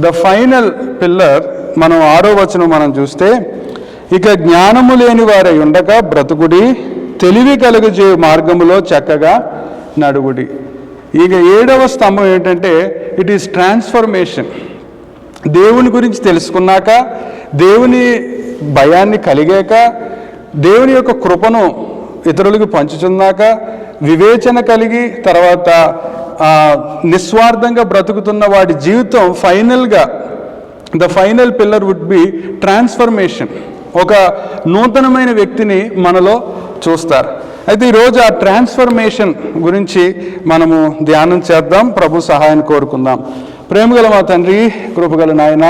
The final pillar మనం 6వ వచనం మనం చూస్తే, ఇక జ్ఞానము లేని వారై ఉండగా బ్రతుకుడి, తెలివి కలుగజే మార్గములో చక్కగా నడుగుడి. ఇక 7వ స్తంభం ఏంటంటే ఇట్ ఈస్ ట్రాన్స్ఫర్మేషన్. దేవుని గురించి తెలుసుకున్నాక, దేవుని భయాన్ని కలిగాక, దేవుని యొక్క కృపను ఇతరులకు పంచుచున్నాక, వివేచన కలిగి, తర్వాత నిస్వార్థంగా బ్రతుకుతున్న వాడి జీవితం ఫైనల్గా the final pillar would be transformation. ఒక నూతనమైన వ్యక్తిని మనలో చూస్తారు. అయితే ఈరోజు ఆ ట్రాన్స్ఫర్మేషన్ గురించి మనము ధ్యానం చేద్దాం. ప్రభు సహాయాన్ని కోరుకుందాం. ప్రేమగల మా తండ్రి, కృపగల నాయన,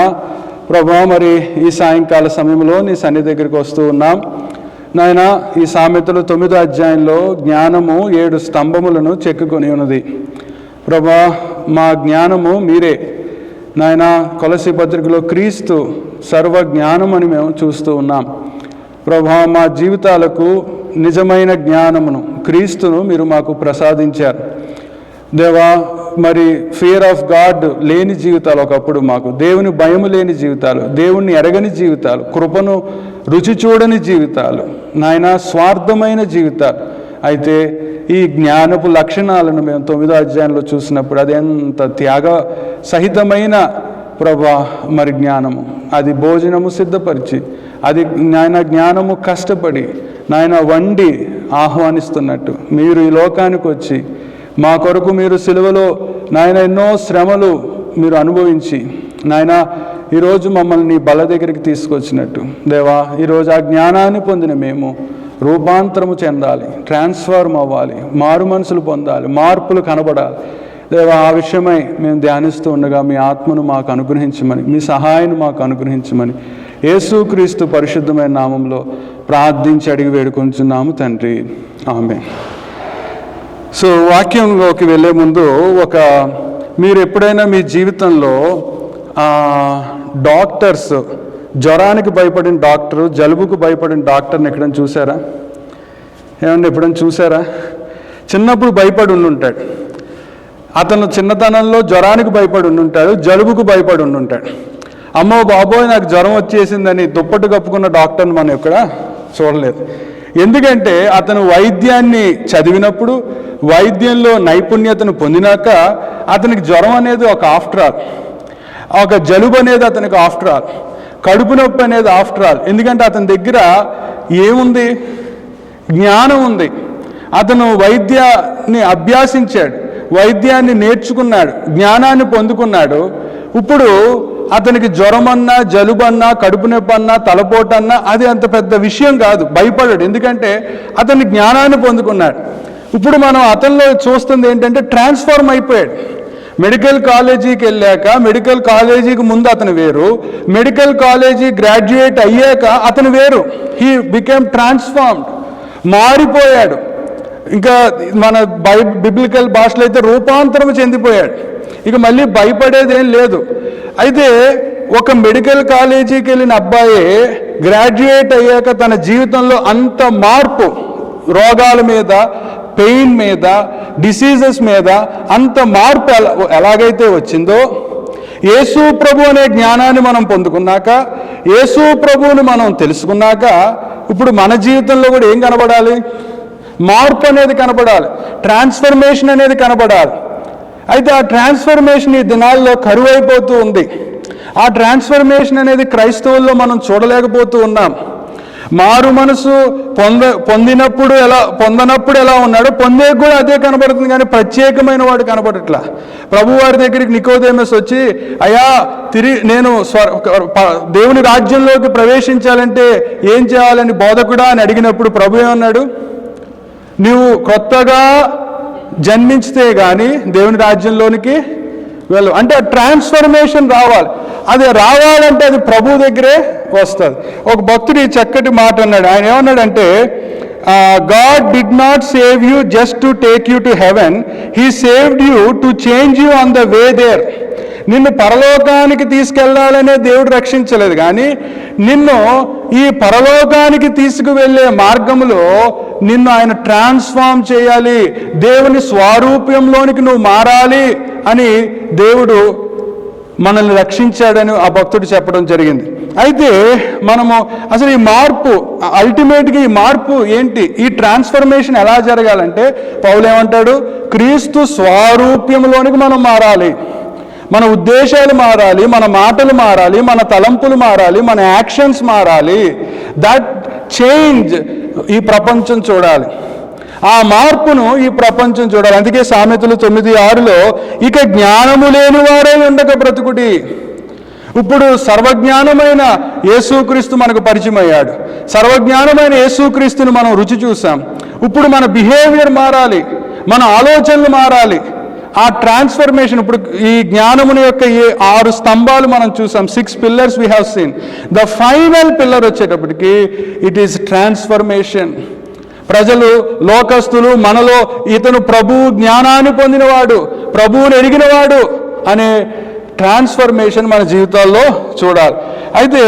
ప్రభు మరి ఈ సాయంకాల సమయంలో నీ సన్నిధి దగ్గరికి వస్తూ ఉన్నాం నాయన. ఈ సామెతలు 9వ అధ్యాయంలో జ్ఞానము 7 స్తంభములను చెక్కుకొని ఉన్నది. ప్రభా, మా జ్ఞానము మీరే నాయన. కొలసీ పత్రికలో క్రీస్తు సర్వ జ్ఞానం అని మేము చూస్తూ ఉన్నాం. ప్రభా, మా జీవితాలకు నిజమైన జ్ఞానమును, క్రీస్తును మీరు మాకు ప్రసాదించారు దేవా. మరి ఫియర్ ఆఫ్ గాడ్ లేని జీవితాలు ఒకప్పుడు మాకు, దేవుని భయము లేని జీవితాలు, దేవుణ్ణి ఎరగని జీవితాలు, కృపను రుచి చూడని జీవితాలు నాయన, స్వార్థమైన జీవితాలు. అయితే ఈ జ్ఞానపు లక్షణాలను మేము 9వ అధ్యాయంలో చూసినప్పుడు అది ఎంత త్యాగ సహితమైన ప్రభా మరి జ్ఞానము. అది భోజనము సిద్ధపరిచి, అది నాయన జ్ఞానము కష్టపడి నాయన వండి ఆహ్వానిస్తున్నట్టు మీరు ఈ లోకానికి వచ్చి మా కొరకు మీరు సిలువలో నాయన ఎన్నో శ్రమలు మీరు అనుభవించి నాయన ఈరోజు మమ్మల్ని నీ బల దగ్గరికి తీసుకొచ్చినట్టు దేవా, ఈరోజు ఆ జ్ఞానాన్ని పొందిన మేము రూపాంతరము చెందాలి, ట్రాన్స్ఫార్మ్ అవ్వాలి, మారు మనసులు పొందాలి, మార్పులు కనబడాలి దేవా. ఆ విషయమై మేము ధ్యానిస్తూ ఉండగా మీ ఆత్మను మాకు అనుగ్రహించమని, మీ సహాయాన్ని మాకు అనుగ్రహించమని యేసుక్రీస్తు పరిశుద్ధమైన నామంలో ప్రార్థించి అడిగి వేడుకొంచున్నాము తండ్రి, ఆమేన్. సో వాక్యంలోకి వెళ్ళే ముందు మీరు ఎప్పుడైనా మీ జీవితంలో డాక్టర్స్, జ్వరానికి భయపడిన డాక్టరు, జలుబుకు భయపడిన డాక్టర్ని ఎక్కడైనా చూసారా? ఏమన్నా ఎప్పుడైనా చూసారా? చిన్నప్పుడు భయపడి ఉండుంటాడు అతను. చిన్నతనంలో జ్వరానికి భయపడి ఉండుంటాడు, జలుబుకు భయపడి ఉండుంటాడు. అమ్మో బాబోయ్ నాకు జ్వరం వచ్చేసిందని దుప్పటి కప్పుకున్న డాక్టర్ని మనం ఎక్కడ చూడలేదు. ఎందుకంటే అతను వైద్యాన్ని చదివినప్పుడు, వైద్యంలో నైపుణ్యతను పొందినాక అతనికి జ్వరం అనేది ఒక ఆఫ్టర్ ఆల్, ఒక జలుబు అనేది అతనికి ఆఫ్టర్ ఆల్, కడుపు నొప్పి అనేది ఆఫ్టర్ ఆల్. ఎందుకంటే అతని దగ్గర ఏముంది? జ్ఞానం ఉంది. అతను వైద్యాన్ని అభ్యాసించాడు, వైద్యాన్ని నేర్చుకున్నాడు, జ్ఞానాన్ని పొందుకున్నాడు. ఇప్పుడు అతనికి జ్వరమన్నా, జలుబన్నా, కడుపు నొప్పి అన్నా, తలపోటన్నా అది అంత పెద్ద విషయం కాదు, భయపడాడు. ఎందుకంటే అతని జ్ఞానాన్ని పొందుకున్నాడు. ఇప్పుడు మనం అతనిలో చూస్తుంది ఏంటంటే ట్రాన్స్ఫార్మ్ అయిపోయాడు. మెడికల్ కాలేజీకి వెళ్ళాక, మెడికల్ కాలేజీకి ముందు అతను వేరు, మెడికల్ కాలేజీ గ్రాడ్యుయేట్ అయ్యాక అతను వేరు. హీ బికేమ్ ట్రాన్స్ఫార్మ్డ్, మారిపోయాడు. ఇంకా మన బిబ్లికల్ భాషలో అయితే రూపాంతరం చెందిపోయాడు. ఇక మళ్ళీ భయపడేది ఏం లేదు. అయితే ఒక మెడికల్ కాలేజీకి వెళ్ళిన అబ్బాయి గ్రాడ్యుయేట్ అయ్యాక తన జీవితంలో అంత మార్పు, రోగాల మీద, పెయిన్ మీద, డిసీజెస్ మీద అంత మార్పు ఎలాగైతే వచ్చిందో, యేసు ప్రభు అనే జ్ఞానాన్ని మనం పొందుకున్నాక, యేసు ప్రభువుని మనం తెలుసుకున్నాక, ఇప్పుడు మన జీవితంలో కూడా ఏం కనబడాలి? మార్పు అనేది కనబడాలి, ట్రాన్స్ఫర్మేషన్ అనేది కనబడాలి. అయితే ఆ ట్రాన్స్ఫర్మేషన్ ఈ దినాల్లో కరువైపోతూ ఉంది. ఆ ట్రాన్స్ఫర్మేషన్ అనేది క్రైస్తవుల్లో మనం చూడలేకపోతూ ఉన్నాం. మారు మనసు పొందనప్పుడు ఎలా ఉన్నాడో పొందే కూడా అదే కనబడుతుంది, కానీ ప్రత్యేకమైన వాడు కనబడట్లా. ప్రభువారి దగ్గరికి నికోదేమస్ వచ్చి, అయ్యా నేను దేవుని రాజ్యంలోకి ప్రవేశించాలంటే ఏం చేయాలని బోధకుడా అని అడిగినప్పుడు ప్రభు ఏమన్నాడు? నీవు కొత్తగా జన్మించితే కానీ దేవుని రాజ్యంలోనికి వెళ్ళు. అంటే ట్రాన్స్ఫర్మేషన్ రావాలి. అది రావాలంటే అది ప్రభు దగ్గరే వస్తుంది. ఒక భక్తుడు ఈ చక్కటి మాట అన్నాడు. ఆయన ఏమన్నాడంటే, God did not save you just to take you to heaven. He saved you to change you on the way there. నిన్ను పరలోకానికి తీసుకెళ్లాలనే దేవుడు రక్షించలేదు, కానీ నిన్ను ఈ పరలోకానికి తీసుకువెళ్ళే మార్గంలో నిన్ను ఆయన ట్రాన్స్ఫార్మ్ చేయాలి, దేవుని స్వరూప్యంలోనికి నువ్వు మారాలి అని దేవుడు మనల్ని రక్షించాడని ఆ భక్తుడు చెప్పడం జరిగింది. అయితే మనము అసలు ఈ మార్పు, అల్టిమేట్గా ఈ మార్పు ఏంటి, ఈ ట్రాన్స్ఫర్మేషన్ ఎలా జరగాలంటే పౌలు ఏమంటాడు, క్రీస్తు స్వరూప్యంలోనికి మనం మారాలి. మన ఉద్దేశాలు మారాలి, మన మాటలు మారాలి, మన తలంపులు మారాలి, మన యాక్షన్స్ మారాలి. దట్ చేంజ్ ఈ ప్రపంచం చూడాలి, ఆ మార్పును ఈ ప్రపంచం చూడాలి. అందుకే సామెతలు 9:6లో ఇక జ్ఞానము లేని వారే ఉండక బ్రతుకుడి. ఇప్పుడు సర్వజ్ఞానమైన యేసుక్రీస్తు మనకు పరిచయం అయ్యాడు. సర్వజ్ఞానమైన యేసుక్రీస్తుని మనం రుచి చూసాం. ఇప్పుడు మన బిహేవియర్ మారాలి, మన ఆలోచనలు మారాలి. ఆ ట్రాన్స్ఫర్మేషన్, ఇప్పుడు ఈ జ్ఞానముని యొక్క ఈ 6 స్తంభాలు మనం చూసాం. 6 pillars we have seen. The final pillar వచ్చేటప్పటికి ఇట్ ఈస్ ట్రాన్స్ఫర్మేషన్. ప్రజలు, లోకస్తులు మనలో ఇతను ప్రభు జ్ఞానాన్ని పొందినవాడు, ప్రభువుని ఎరిగినవాడు అనే ట్రాన్స్ఫర్మేషన్ మన జీవితాల్లో చూడాలి. అయితే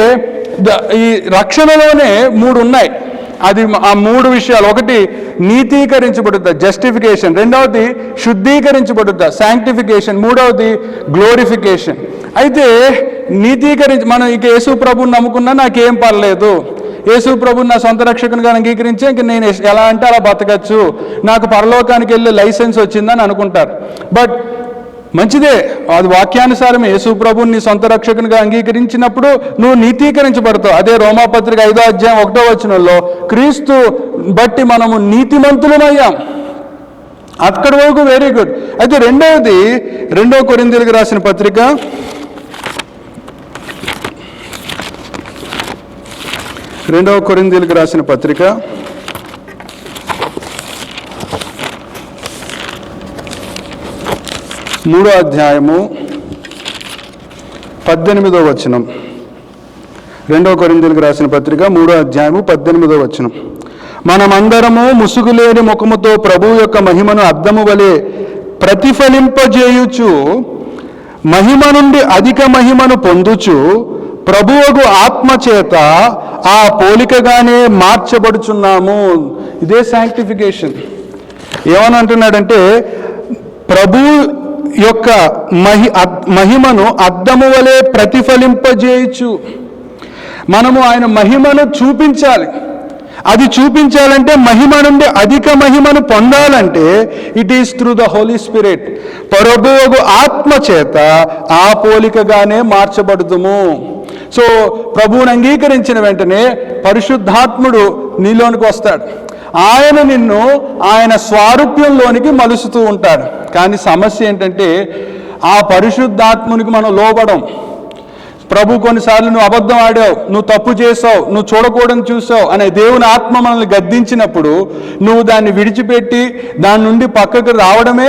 ఈ రక్షణలోనే 3 ఉన్నాయి. అది ఆ 3 విషయాలు. ఒకటి నీతీకరించబడుద్దా, జస్టిఫికేషన్. రెండవది శుద్ధీకరించబడుద్దా, శాంక్టిఫికేషన్. మూడవది గ్లోరిఫికేషన్. అయితే మనం ఇక యేసు ప్రభుని నమ్ముకున్నా నాకేం పర్లేదు, యేసు ప్రభుని నా సొంత రక్షకునిగా అంగీకరించి ఇంక నేను ఎలా అంటే అలా బతకచ్చు, నాకు పరలోకానికి వెళ్ళే లైసెన్స్ వచ్చిందని అనుకుంటారు. బట్ మంచిదే, అది వాక్యానుసారమే. యేసు ప్రభుని నీ సొంత రక్షకునిగా అంగీకరించినప్పుడు నువ్వు నీతీకరించబడతావు. అదే రోమాపత్రిక 5:1 క్రీస్తు బట్టి మనము నీతిమంతులమయ్యాం. అక్కడి వరకు వెరీ గుడ్. అయితే రెండవది 2 కొరింథీయులకు రాసిన పత్రిక 2 కొరింథీయులకు రాసిన పత్రిక 3వ అధ్యాయము 18వ వచనం. 2 కొరింథీయులకు రాసిన పత్రిక 3వ అధ్యాయము 18వ వచనం. మనమందరము ముసుగులేని ముఖముతో ప్రభువు యొక్క మహిమను అద్దము వలె ప్రతిఫలింపజేయుచు మహిమ నుండి అధిక మహిమను పొందుచు ప్రభువుకు ఆత్మచేత ఆ పోలికగానే మార్చబడుచున్నాము. ఇదే శాంక్టిఫికేషన్. ఏమని అంటున్నాడంటే ప్రభు యొక్క మహిమను అద్దము వలె ప్రతిఫలింపజేయచ్చు. మనము ఆయన మహిమను చూపించాలి. అది చూపించాలంటే మహిమ నుండి అధిక మహిమను పొందాలంటే it is through the Holy Spirit. ప్రభువుకు ఆత్మ చేత ఆ పోలికగానే మార్చబడుదుము. సో ప్రభువుని అంగీకరించిన వెంటనే పరిశుద్ధాత్ముడు నీలోనికి వస్తాడు. ఆయన నిన్ను ఆయన స్వారూప్యంలోనికి మలుస్తూ ఉంటాడు. కానీ సమస్య ఏంటంటే ఆ పరిశుద్ధాత్మునికి మనం లోబడం. ప్రభు కొన్నిసార్లు నువ్వు అబద్ధం ఆడావు, నువ్వు తప్పు చేసావు, నువ్వు చూడకూడని చూసావు అనే దేవుని ఆత్మ మనల్ని గద్దించినప్పుడు నువ్వు దాన్ని విడిచిపెట్టి దాని నుండి పక్కకు రావడమే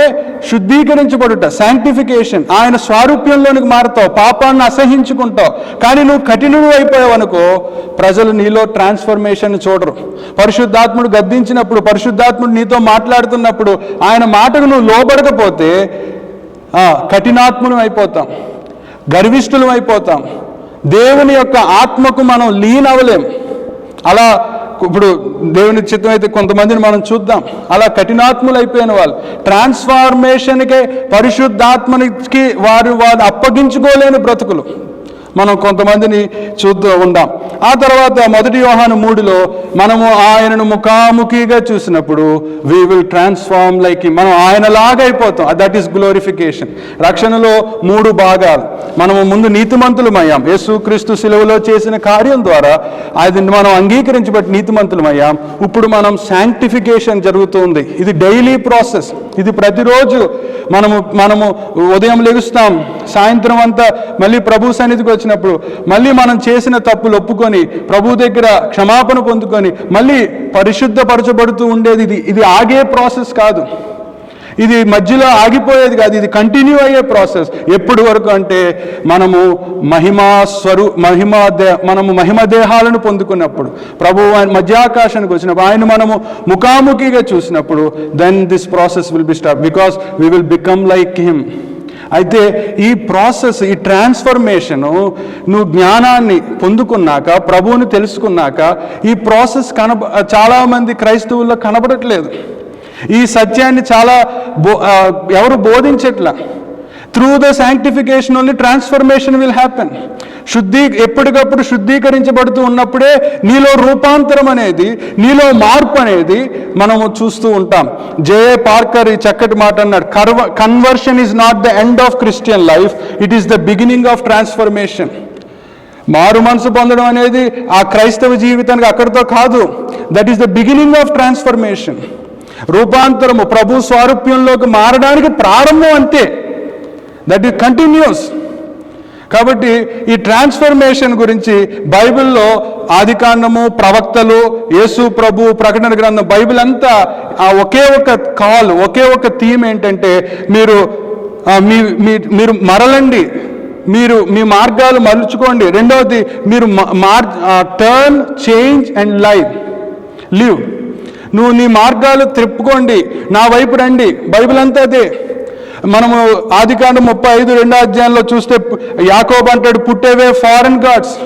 శుద్ధీకరించబడుట, శాంక్టిఫికేషన్. ఆయన స్వారూప్యంలోనికి మారుతావు, పాపాన్ని అసహించుకుంటావు. కానీ నువ్వు కఠినుడు అయిపోయావు అనుకో, ప్రజలు నీలో ట్రాన్స్ఫర్మేషన్ చూడరు. పరిశుద్ధాత్ముడు గద్దించినప్పుడు, పరిశుద్ధాత్ముడు నీతో మాట్లాడుతున్నప్పుడు ఆయన మాటకు నువ్వు లోబడకపోతే కఠినాత్ములం అయిపోతాం, గర్విష్ఠులం అయిపోతాం. దేవుని యొక్క ఆత్మకు మనం లీన్ అవ్వలేం. అలా ఇప్పుడు దేవుని చిత్తం అయితే కొంతమందిని మనం చూద్దాం, అలా కఠినాత్ములు అయిపోయిన వాళ్ళు ట్రాన్స్ఫార్మేషన్కే పరిశుద్ధాత్మనికి వారు అప్పగించుకోలేని బ్రతుకులు మనం కొంతమందిని చూస్తూ ఉందాం. ఆ తర్వాత 1 యోహాను 3లో మనము ఆయనను ముఖాముఖిగా చూసినప్పుడు we will transform like him. మనం ఆయనలాగా అయిపోతాం. That is glorification. రక్షణలో 3 భాగాలు. మనము ముందు నీతిమంతులమయ్యాం, యేసుక్రీస్తు శిలువలో చేసిన కార్యం ద్వారా అది మనం అంగీకరించబట్టి నీతిమంతులమయ్యాం. ఇప్పుడు మనం శాంక్టిఫికేషన్ జరుగుతుంది. ఇది డైలీ ప్రాసెస్. ఇది ప్రతిరోజు మనము ఉదయం లెగుస్తాం, సాయంత్రం అంతా మళ్ళీ ప్రభు సన్నిధికి వచ్చినప్పుడు మళ్ళీ మనం చేసిన తప్పులు ఒప్పుకొని ప్రభు దగ్గర క్షమాపణ పొందుకొని మళ్ళీ పరిశుద్ధపరచబడుతూ ఉండేది. ఇది ఆగే ప్రాసెస్ కాదు, ఇది మధ్యలో ఆగిపోయేది కాదు, ఇది కంటిన్యూ అయ్యే ప్రాసెస్. ఎప్పటి వరకు అంటే మనము మహిమ దేహాలను పొందుకున్నప్పుడు, ప్రభు మధ్యాకాశానికి వచ్చినప్పుడు, ఆయన మనము ముఖాముఖిగా చూసినప్పుడు, then this process will be start because we will become like him. అయితే ఈ ప్రాసెస్, ఈ ట్రాన్స్ఫర్మేషను నువ్వు జ్ఞానాన్ని పొందుకున్నాక, ప్రభువుని తెలుసుకున్నాక ఈ ప్రాసెస్ చాలామంది క్రైస్తవుల్లో కనబడట్లేదు. ఈ సత్యాన్ని ఎవరు బోధించట్లా. Through the sanctification only transformation will happen. ఎప్పటికప్పుడు శుద్ధీకరించబడుతూ ఉన్నప్పుడే నీలో రూపాంతరం అనేది, నీలో మార్పు అనేది మనము చూస్తూ ఉంటాం. జే.ఏ. పార్కర్ ఈ చక్కటి మాట అన్నాడు, conversion is not the end of Christian life, it is the beginning of transformation. మారు మనసు పొందడం అనేది ఆ క్రైస్తవ జీవితానికి అక్కడితో కాదు, that is the beginning of transformation. రూపాంతరము, ప్రభు స్వారూప్యంలోకి మారడానికి ప్రారంభం అంతే, దట్ ఈస్ కంటిన్యూస్. కాబట్టి ఈ ట్రాన్స్ఫర్మేషన్ గురించి బైబిల్లో ఆదికాండము, ప్రవక్తలు, యేసు ప్రభు, ప్రకటన గ్రంథం, బైబిల్ అంతా ఒకే ఒక కాల్, ఒకే ఒక థీమ్ ఏంటంటే మీరు మరలండి, మీరు మీ మార్గాలు మలుచుకోండి. రెండవది మీరు టర్న్, చేంజ్ అండ్ లివ్. నువ్వు నీ మార్గాలు తిప్పుకోండి, నా వైపు రండి. బైబిల్ అంతా అదే. మనము ఆదికాండం 35 చూస్తే యాకోబు అంటాడు, పుట్ అవే ఫారెన్ గాడ్స్.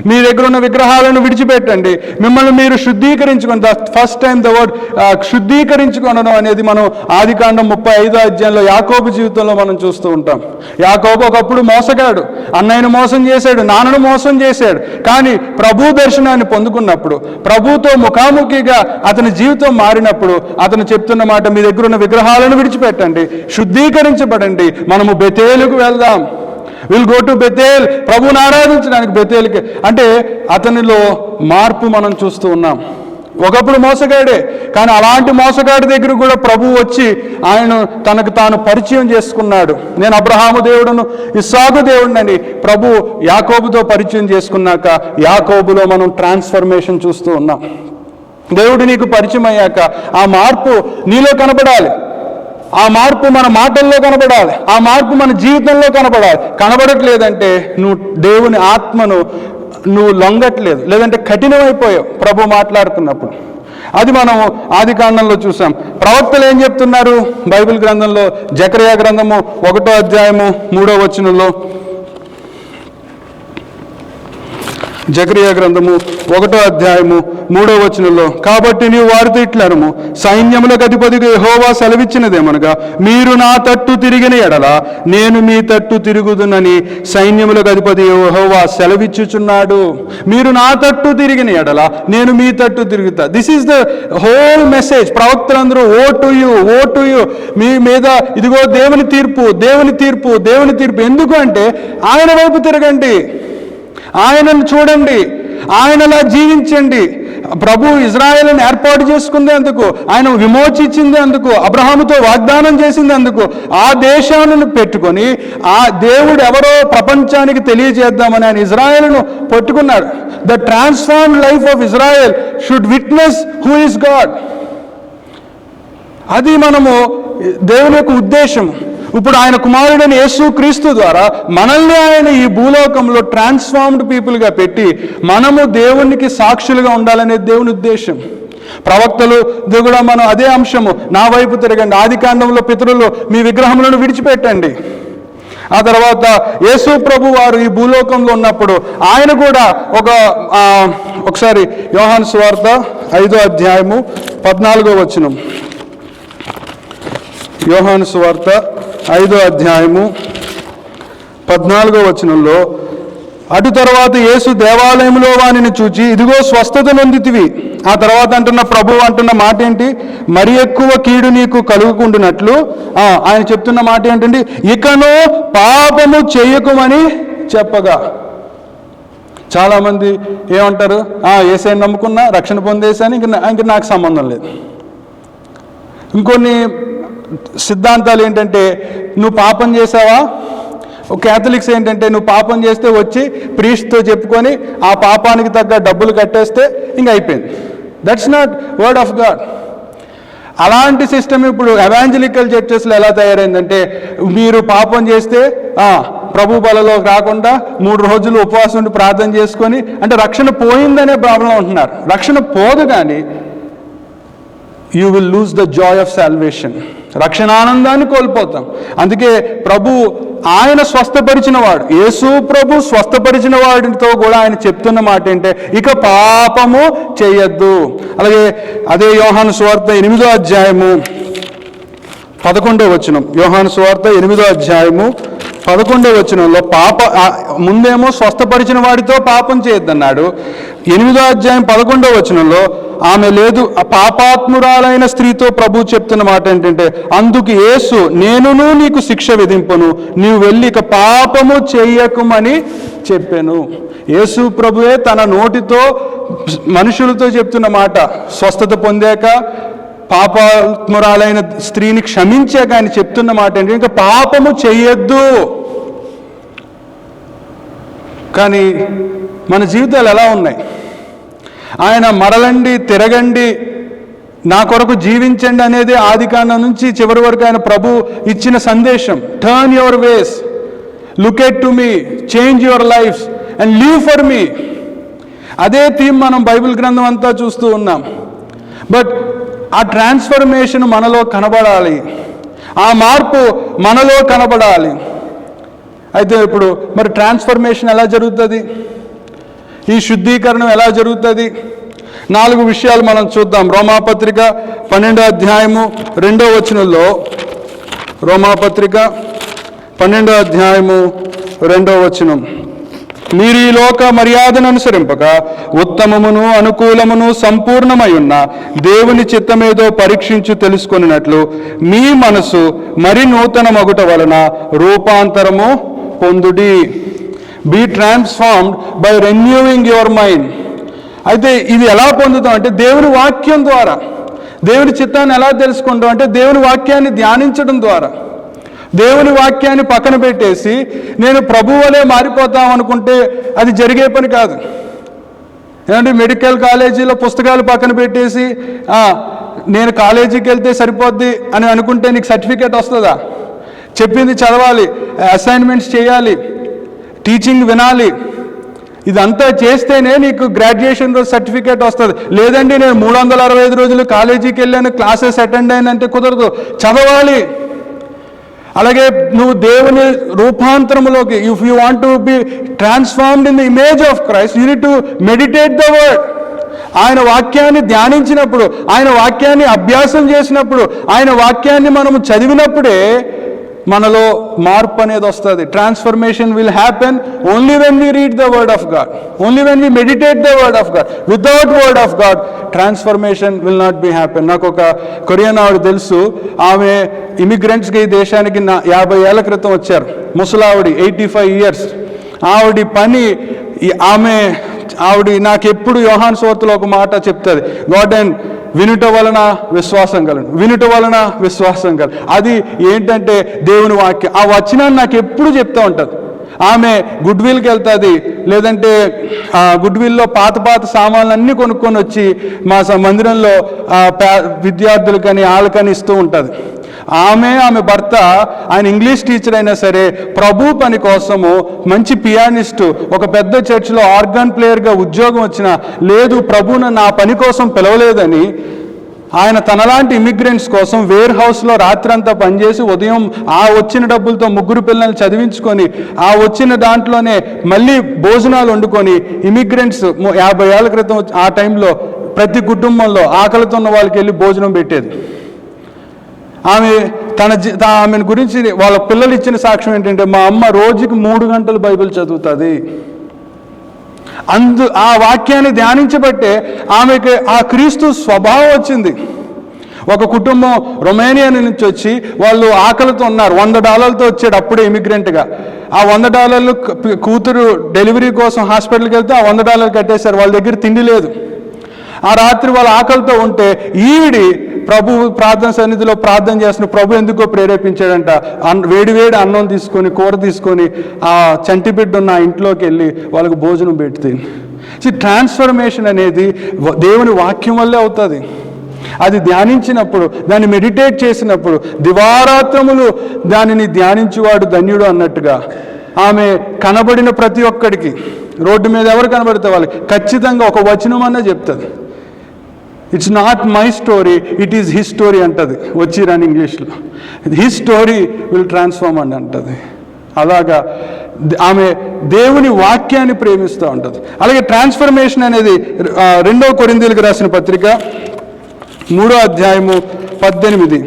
మీ దగ్గర ఉన్న విగ్రహాలను విడిచిపెట్టండి, మిమ్మల్ని మీరు శుద్ధీకరించుకోండి. The first time the word శుద్ధీకరించుకోవడం అనేది మనం ఆదికాండం 35 యాకోబు జీవితంలో మనం చూస్తూ ఉంటాం. యాకోబు ఒకప్పుడు మోసగాడు, అన్నయ్యను మోసం చేశాడు, నాన్నను మోసం చేశాడు. కానీ ప్రభు దర్శనాన్ని పొందుకున్నప్పుడు, ప్రభుతో ముఖాముఖిగా అతని జీవితం మారినప్పుడు అతను చెప్తున్న మాట, మీ దగ్గర ఉన్న విగ్రహాలను విడిచిపెట్టండి, శుద్ధీకరించబడండి, మనము బెతేలుకు వెళ్దాం. విల్ గో టు బెతేల్, ప్రభువుని ఆరాధించడానికి బెతేల్కి. అంటే అతనిలో మార్పు మనం చూస్తూ ఉన్నాం. ఒకప్పుడు మోసగాడే, కానీ అలాంటి మోసగాడి దగ్గర కూడా ప్రభు వచ్చి ఆయన తనకు తాను పరిచయం చేసుకున్నాడు. నేను అబ్రహాము దేవుడును, ఇస్సాకు దేవుడినని ప్రభు యాకోబుతో పరిచయం చేసుకున్నాక యాకోబులో మనం ట్రాన్స్ఫర్మేషన్ చూస్తూ ఉన్నాం. దేవుడు నీకు పరిచయం అయ్యాక ఆ మార్పు నీలో కనపడాలి, ఆ మార్పు మన మాటల్లో కనబడాలి, ఆ మార్పు మన జీవితంలో కనబడాలి. కనబడట్లేదంటే నువ్వు దేవుని ఆత్మను నువ్వు లొంగట్లేదు, లేదంటే కఠినమైపోయావు ప్రభు మాట్లాడుతున్నప్పుడు. అది మనం ఆదికాండంలో చూసాం. ప్రవక్తలు ఏం చెప్తున్నారు బైబిల్ గ్రంథంలో? జకర్యా గ్రంథము 1వ అధ్యాయము 3వ వచనంలో, జకర్యా గ్రంథము 1వ అధ్యాయము 3వ వచనంలో, కాబట్టి నీవు వారితో ఇట్లనము, సైన్యములకు అధిపతిగా యెహోవా సెలవిచ్చినదేమనగా, మీరు నా తట్టు తిరిగిన ఎడల నేను మీ తట్టు తిరుగుదునని సైన్యములకు అధిపతి యెహోవా సెలవిచ్చుచున్నాడు. మీరు నా తట్టు తిరిగిన ఎడల నేను మీ తట్టు తిరుగుతా. This is the whole message. ప్రవక్తలందరూ ఓ టు యు, మీ మీద ఇదిగో దేవుని తీర్పు, దేవుని తీర్పు, దేవుని తీర్పు. ఎందుకు అంటే ఆయన వైపు తిరగండి, ఆయనను చూడండి, ఆయనలా జీవించండి. ప్రభు ఇజ్రాయేలుని ఏర్పాటు చేసుకుంది అందుకు, ఆయన విమోచించింది అందుకు, అబ్రహాముతో వాగ్దానం చేసింది అందుకు. ఆ దేశాలను పెట్టుకొని ఆ దేవుడు ఎవరో ప్రపంచానికి తెలియజేద్దామని ఆయన ఇజ్రాయేలును పట్టుకున్నాడు. The transformed life of Israel should witness who is God. అది మనము దేవుని యొక్క ఉద్దేశం. ఇప్పుడు ఆయన కుమారుడైన యేసు క్రీస్తు ద్వారా మనల్ని ఆయన ఈ భూలోకంలో ట్రాన్స్ఫార్మ్డ్ పీపుల్గా పెట్టి మనము దేవునికి సాక్షులుగా ఉండాలనేది దేవుని ఉద్దేశం. ప్రవక్తలు కూడా మనం అదే అంశము, నా వైపు తిరగండి. ఆదికాండంలో పితరులు మీ విగ్రహములను విడిచిపెట్టండి. ఆ తర్వాత యేసు ప్రభు వారు ఈ భూలోకంలో ఉన్నప్పుడు ఆయన కూడా ఒకసారి యోహాను సువార్త 5వ అధ్యాయము 14వ వచనం, యోహాను సువార్త 5వ అధ్యాయము 14వ వచనంలో, అటు తర్వాత యేసు దేవాలయంలో వానిని చూచి, ఇదిగో స్వస్థత నొందితివి. ఆ తర్వాత అంటున్న ప్రభు అంటున్న మాట ఏంటి? మరి ఎక్కువ కీడు నీకు కలుగుకుంటున్నట్లు ఆయన చెప్తున్న మాట ఏంటండి? ఇకను పాపము చేయకుమని చెప్పగా. చాలామంది ఏమంటారు, యేసయ్యని నమ్ముకున్నా, రక్షణ పొందేశాను, ఇంక నాకు సంబంధం లేదు. ఇంకొన్ని సిద్ధాంతాలు ఏంటంటే, నువ్వు పాపం చేసావా? క్యాథలిక్స్ ఏంటంటే, నువ్వు పాపం చేస్తే వచ్చి ప్రీస్ట్తో చెప్పుకొని ఆ పాపానికి తగ్గ డబ్బులు కట్టేస్తే ఇంక అయిపోయింది. That's not word of God. అలాంటి సిస్టమ్ ఇప్పుడు ఎవాంజలికల్ చర్చెస్లో ఎలా తయారైందంటే, మీరు పాపం చేస్తే ప్రభు బలలో రాకుండా 3 రోజులు ఉపవాసం ఉండి ప్రార్థన చేసుకొని, అంటే రక్షణ పోయిందనే ప్రాబ్లం ఉంటున్నారు. రక్షణ పోదు, కానీ you will lose the joy of salvation. రక్షణానందాన్ని కోల్పోతాం. అందుకే ప్రభు ఆయన స్వస్థపరిచిన వాడు, యేసు ప్రభు స్వస్థపరిచిన వాడితో కూడా ఆయన చెప్తున్న మాట ఏంటంటే, ఇక పాపము చేయొద్దు. అలాగే అదే యోహాను సువార్త 8వ అధ్యాయము 11వ వచనం, యోహాను సువార్త 8వ అధ్యాయము 11వ వచనంలో ముందేమో స్వస్థపరిచిన వాడితో పాపం చేయొద్దన్నాడు. 8వ అధ్యాయం 11వ వచనంలో ఆమె లేదు, ఆ పాపాత్మురాలైన స్త్రీతో ప్రభు చెప్తున్న మాట ఏంటంటే, అందుకు యేసు నేనును నీకు శిక్ష విధింపను, నీవు వెళ్ళి ఇక పాపము చెయ్యకుమని చెప్పాను. యేసు ప్రభువే తన నోటితో మనుషులతో చెప్తున్న మాట, స్వస్థత పొందాక పాపాత్మురాలైన స్త్రీని క్షమించాక ఆయన చెప్తున్న మాట ఏంటి, ఇంకా పాపము చెయ్యొద్దు. కానీ మన జీవితాలు ఎలా ఉన్నాయి? ఆయన మరలండి, తిరగండి, నా కొరకు జీవించండి అనేది ఆదికాండం నుంచి చివరి వరకు ఆయన ప్రభు ఇచ్చిన సందేశం. Turn your ways, look at to me, change your life and live for me. అదే థీమ్ మనం బైబిల్ గ్రంథం అంతా చూస్తూ ఉన్నాం. బట్ ఆ ట్రాన్స్ఫర్మేషన్ మనలో కనబడాలి, ఆ మార్పు మనలో కనబడాలి. అయితే ఇప్పుడు మరి ట్రాన్స్ఫర్మేషన్ ఎలా జరుగుతుంది? ఈ శుద్ధీకరణం ఎలా జరుగుతుంది? 4 విషయాలు మనం చూద్దాం. రోమాపత్రిక 12వ అధ్యాయము 2వ వచనంలో, రోమాపత్రిక 12వ అధ్యాయము 2వ వచనం, మీరు ఈ లోక మర్యాదను అనుసరింపక ఉత్తమమును అనుకూలమును సంపూర్ణమై ఉన్న దేవుని చిత్తమేదో పరీక్షించి తెలుసుకొనినట్లు మీ మనసు మరి నూతన మగుట వలన రూపాంతరము పొందుడి. Be transformed by renewing your mind. అయితే ఇది ఎలా పొందుతాం అంటే దేవుని వాక్యం ద్వారా. దేవుని చిత్తాన్ని ఎలా తెలుసుకుంటాం అంటే దేవుని వాక్యాన్ని ధ్యానించడం ద్వారా. దేవుని వాక్యాన్ని పక్కన పెట్టేసి నేను ప్రభువులే మారిపోతాం అనుకుంటే అది జరిగే పని కాదు. ఏమంటే మెడికల్ కాలేజీలో పుస్తకాలు పక్కన పెట్టేసి నేను కాలేజీకి వెళ్తే సరిపోద్ది అని అనుకుంటే నీకు సర్టిఫికేట్ వస్తుందా? చెప్పింది చదవాలి, అసైన్మెంట్స్ చేయాలి, టీచింగ్ వినాలి, ఇదంతా చేస్తేనే నీకు గ్రాడ్యుయేషన్ రోజు సర్టిఫికేట్ వస్తుంది. లేదండి నేను 365 రోజులు కాలేజీకి వెళ్ళాను, క్లాసెస్ అటెండ్ అయ్యానంటే కుదరదు, చదవాలి. అలాగే నువ్వు దేవుని రూపాంతరములోకి, if you want to be transformed in the image of Christ, you need to meditate the word. ఆయన వాక్యాన్ని ధ్యానించినప్పుడు, ఆయన వాక్యాన్ని అభ్యాసం చేసినప్పుడు, ఆయన వాక్యాన్ని మనము చదివినప్పుడే మనలో మార్పు అనేది వస్తుంది. Transformation will happen only when we read the word of God, only when we meditate the word of God. Without word of God transformation will not be happen. నాకు ఒక కొరియన్ ఆవిడ తెలుసు. ఆమె ఇమిగ్రెంట్స్గా ఈ దేశానికి 50 ఏళ్ల క్రితం వచ్చారు. ముసలావిడి, 85 years. ఆవిడ పని, ఆవిడ నాకు ఎప్పుడు యోహాను సువార్తలో ఒక మాట చెప్తుంది, గాడ్ అండ్ వినుట వలన విశ్వాసం కలను, వినుట వలన విశ్వాసం కలను. అది ఏంటంటే దేవుని వాక్యం. ఆ వచనాన్ని నాకు ఎప్పుడు చెప్తూ ఉంటుంది. ఆమె గుడ్విల్కి వెళ్తుంది, లేదంటే గుడ్విల్లో పాత సామాన్లు అన్నీ కొనుక్కొని వచ్చి మా మందిరంలో విద్యార్థులకని వాళ్ళకని ఇస్తూ ఉంటుంది. ఆమె భర్త ఆయన ఇంగ్లీష్ టీచర్ అయినా సరే ప్రభు పని కోసము మంచి పియానిస్టు, ఒక పెద్ద చర్చిలో ఆర్గాన్ ప్లేయర్గా ఉద్యోగం వచ్చినా లేదు, ప్రభు నన్ను ఆ పని కోసం పిలవలేదని ఆయన తనలాంటి ఇమిగ్రెంట్స్ కోసం వేర్ హౌస్లో రాత్రంతా పనిచేసి ఉదయం వచ్చిన డబ్బులతో 3 పిల్లల్ని చదివించుకొని వచ్చిన దాంట్లోనే మళ్ళీ భోజనాలు వండుకొని ఇమిగ్రెంట్స్ 50 ఏళ్ల క్రితం ఆ టైంలో ప్రతి కుటుంబంలో ఆకలితో ఉన్న వాళ్ళకి వెళ్ళి భోజనం పెట్టేది. ఆమె గురించి వాళ్ళ పిల్లలు ఇచ్చిన సాక్ష్యం ఏంటంటే, మా అమ్మ రోజుకి 3 గంటలు బైబిల్ చదువుతుంది. ఆ వాక్యాన్ని ధ్యానించబట్టే ఆమెకి ఆ క్రీస్తు స్వభావం వచ్చింది. ఒక కుటుంబం రొమేనియా నుంచి వచ్చి వాళ్ళు ఆకలితో ఉన్నారు. $100 వచ్చాడు అప్పుడే ఇమిగ్రెంట్గా. ఆ $100 కూతురు డెలివరీ కోసం హాస్పిటల్కి వెళ్తే ఆ $100 కట్టేశారు. వాళ్ళ దగ్గర తిండి లేదు. ఆ రాత్రి వాళ్ళ ఆకలితో ఉంటే ఈవిడి ప్రభు ప్రార్థన సన్నిధిలో ప్రార్థన చేస్తున్న ప్రభు ఎందుకో ప్రేరేపించాడంట. వేడి అన్నం తీసుకొని, కూర తీసుకొని ఆ చంటి బిడ్డ ఉన్న ఇంట్లోకి వెళ్ళి వాళ్ళకు భోజనం పెడుతుంది. ట్రాన్స్ఫర్మేషన్ అనేది దేవుని వాక్యం వల్లే అవుతుంది. అది ధ్యానించినప్పుడు, దాన్ని మెడిటేట్ చేసినప్పుడు, దివారాత్రములు దానిని ధ్యానించువాడు ధన్యుడు అన్నట్టుగా ఆమె కనబడిన ప్రతి ఒక్కడికి, రోడ్డు మీద ఎవరు కనబడితే వాళ్ళకి ఖచ్చితంగా ఒక వచనం అన్న చెప్తుంది. It's not my story, it is his story అంటది వచ్చి రాని ఇంగ్లీష్లో. హిస్ స్టోరీ విల్ ట్రాన్స్ఫార్మ్ అని అంటది. అలాగా ఆమె దేవుని వాక్యాన్ని ప్రేమిస్తూ ఉంటుంది. అలాగే ట్రాన్స్ఫర్మేషన్ అనేది 2 కొరింథీయులకు రాసిన పత్రిక 3వ అధ్యాయము 18.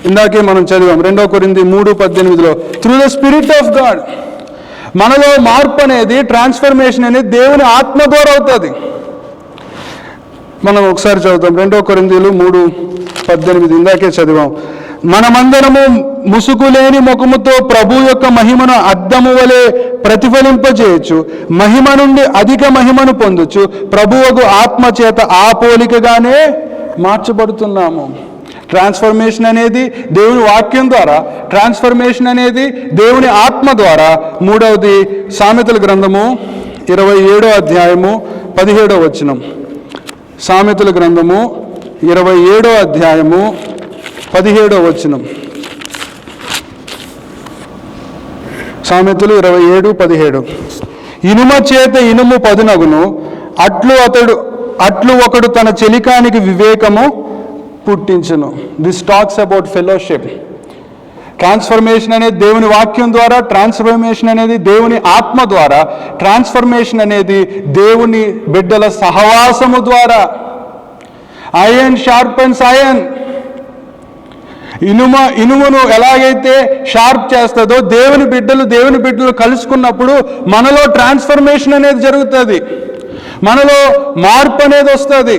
ఇందాకే మనం చదివాం 2 కొరింథీ 3:18 through the spirit of God. మనలో మార్పు అనేది, ట్రాన్స్ఫర్మేషన్ అనేది దేవుని ఆత్మ ద్వారా అవుతుంది. మనం ఒకసారి చదువుతాం 2 కొరింథీలు 3:18 ఇందాకే చదివాం. మనమందరము ముసుగులేని ముఖముతో ప్రభు యొక్క మహిమను అద్దము వలె ప్రతిఫలింపజేయచ్చు, మహిమ నుండి అధిక మహిమను పొందొచ్చు, ప్రభువుకు ఆత్మ చేత ఆ పోలికగానే మార్చబడుతున్నాము. ట్రాన్స్ఫర్మేషన్ అనేది దేవుని వాక్యం ద్వారా, ట్రాన్స్ఫర్మేషన్ అనేది దేవుని ఆత్మ ద్వారా. మూడవది సామెతల గ్రంథము 27:17. సామెతల గ్రంథము 27:17. సామెతలు 27:17. ఇనుమ చేత ఇనుము పదునగును, అట్లు ఒకడు తన చెలికానికి వివేకము పుట్టించును. This talks about fellowship. Transformation అనేది దేవుని వాక్యం ద్వారా, ట్రాన్స్ఫర్మేషన్ అనేది దేవుని ఆత్మ ద్వారా, ట్రాన్స్ఫర్మేషన్ అనేది దేవుని బిడ్డల సహవాసము ద్వారా. Iron sharpens iron. ఇనుమును ఎలాగైతే షార్ప్ చేస్తుందో దేవుని బిడ్డలు కలుసుకున్నప్పుడు మనలో ట్రాన్స్ఫర్మేషన్ అనేది జరుగుతుంది, మనలో మార్పు అనేది వస్తుంది.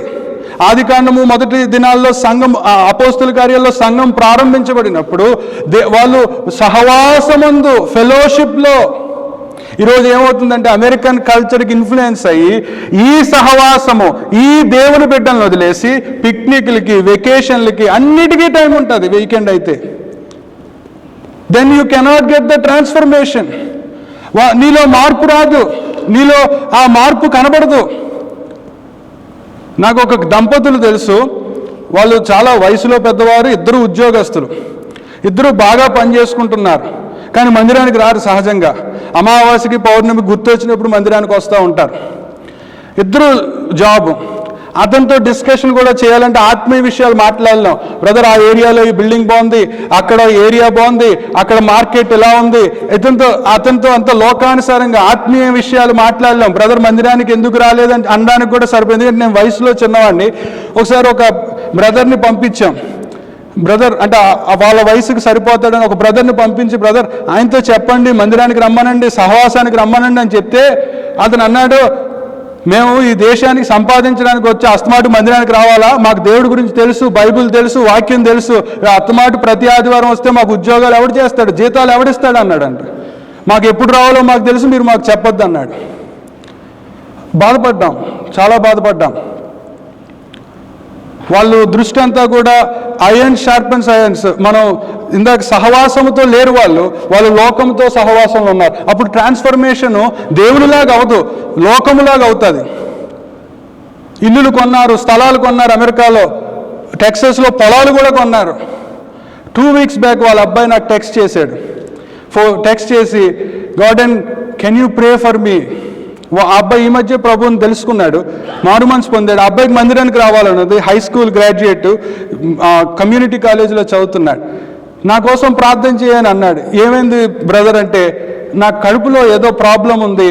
ఆదికాండము 1 దినాల్లో సంఘం, అపోస్తుల కార్యాల్లో సంఘం ప్రారంభించబడినప్పుడు వాళ్ళు సహవాసమందు, ఫెలోషిప్లో. ఈరోజు ఏమవుతుందంటే అమెరికన్ కల్చర్కి ఇన్ఫ్లుయెన్స్ అయ్యి ఈ సహవాసము, ఈ దేవుని బిడ్డలను వదిలేసి పిక్నిక్లకి, వెకేషన్లకి, అన్నిటికీ టైం ఉంటుంది వీకెండ్ అయితే. Then you cannot get the transformation. నీలో మార్పు రాదు, నీలో ఆ మార్పు కనబడదు. నాకు ఒక దంపతులు తెలుసు, వాళ్ళు చాలా వయసులో పెద్దవారు, ఇద్దరు ఉద్యోగస్తులు, ఇద్దరు బాగా పనిచేసుకుంటున్నారు, కానీ మందిరానికి రారు. సహజంగా అమావాస్యకి పౌర్ణమి గుర్తొచ్చినప్పుడు మందిరానికి వస్తూ ఉంటారు. ఇద్దరు జాబ్. అతనితో డిస్కషన్ కూడా చేయాలంటే ఆత్మీయ విషయాలు మాట్లాడలేం. బ్రదర్, ఆ ఏరియాలో ఈ బిల్డింగ్ బాగుంది, అక్కడ ఏరియా బాగుంది, అక్కడ మార్కెట్ ఎలా ఉంది, అతనితో అంత లోకానుసారంగా ఆత్మీయ విషయాలు మాట్లాడలేం. బ్రదర్ మందిరానికి ఎందుకు రాలేదని అనడానికి కూడా సరిపోయింది. ఎందుకంటే నేను వయసులో చిన్నవాడిని. ఒకసారి ఒక బ్రదర్ని పంపించాం. బ్రదర్ అంటే వాళ్ళ వయసుకు సరిపోతాడని ఒక బ్రదర్ని పంపించి, బ్రదర్ ఆయనతో చెప్పండి మందిరానికి రమ్మనండి, సహవాసానికి రమ్మనండి అని చెప్తే అతను అన్నాడు, మేము ఈ దేశానికి సంపాదించడానికి వచ్చి అస్తమాటు మందిరానికి రావాలా? మాకు దేవుడి గురించి తెలుసు, బైబిల్ తెలుసు, వాక్యం తెలుసు. అస్తమాటు ప్రతి ఆదివారం వస్తే మాకు ఉద్యోగాలు ఎవడు చేస్తాడు, జీతాలు ఎవడిస్తాడు అన్నాడంట. మాకు ఎప్పుడు రావాలో మాకు తెలుసు, మీరు మాకు చెప్పొద్దు అన్నాడు. బాధపడ్డాం, చాలా బాధపడ్డాం. వాళ్ళు దృష్టి అంతా కూడా ఐరన్ షార్పెన్స్ ఐరన్స్. మనం ఇందాక సహవాసంతో లేరు, వాళ్ళు లోకంతో సహవాసంలో ఉన్నారు. అప్పుడు ట్రాన్స్ఫర్మేషను దేవునిలాగా అవదు, లోకములాగా అవుతుంది. ఇల్లులు కొన్నారు, స్థలాలు కొన్నారు, అమెరికాలో టెక్సస్లో పొలాలు కూడా కొన్నారు. 2 weeks బ్యాక్ వాళ్ళ అబ్బాయి నాకు టెక్స్ట్ చేశాడు. టెక్స్ట్ చేసి, garden can you pray for me. ఆ అబ్బాయి ఈ మధ్య ప్రభువుని తెలుసుకున్నాడు, మారు మనసు పొందాడు. ఆ అబ్బాయికి మందిరానికి రావాలన్నది, హై స్కూల్ గ్రాడ్యుయేట్, కమ్యూనిటీ కాలేజీలో చదువుతున్నాడు. నా కోసం ప్రార్థన చేయని అన్నాడు. ఏమైంది బ్రదర్ అంటే, నా కడుపులో ఏదో ప్రాబ్లం ఉంది,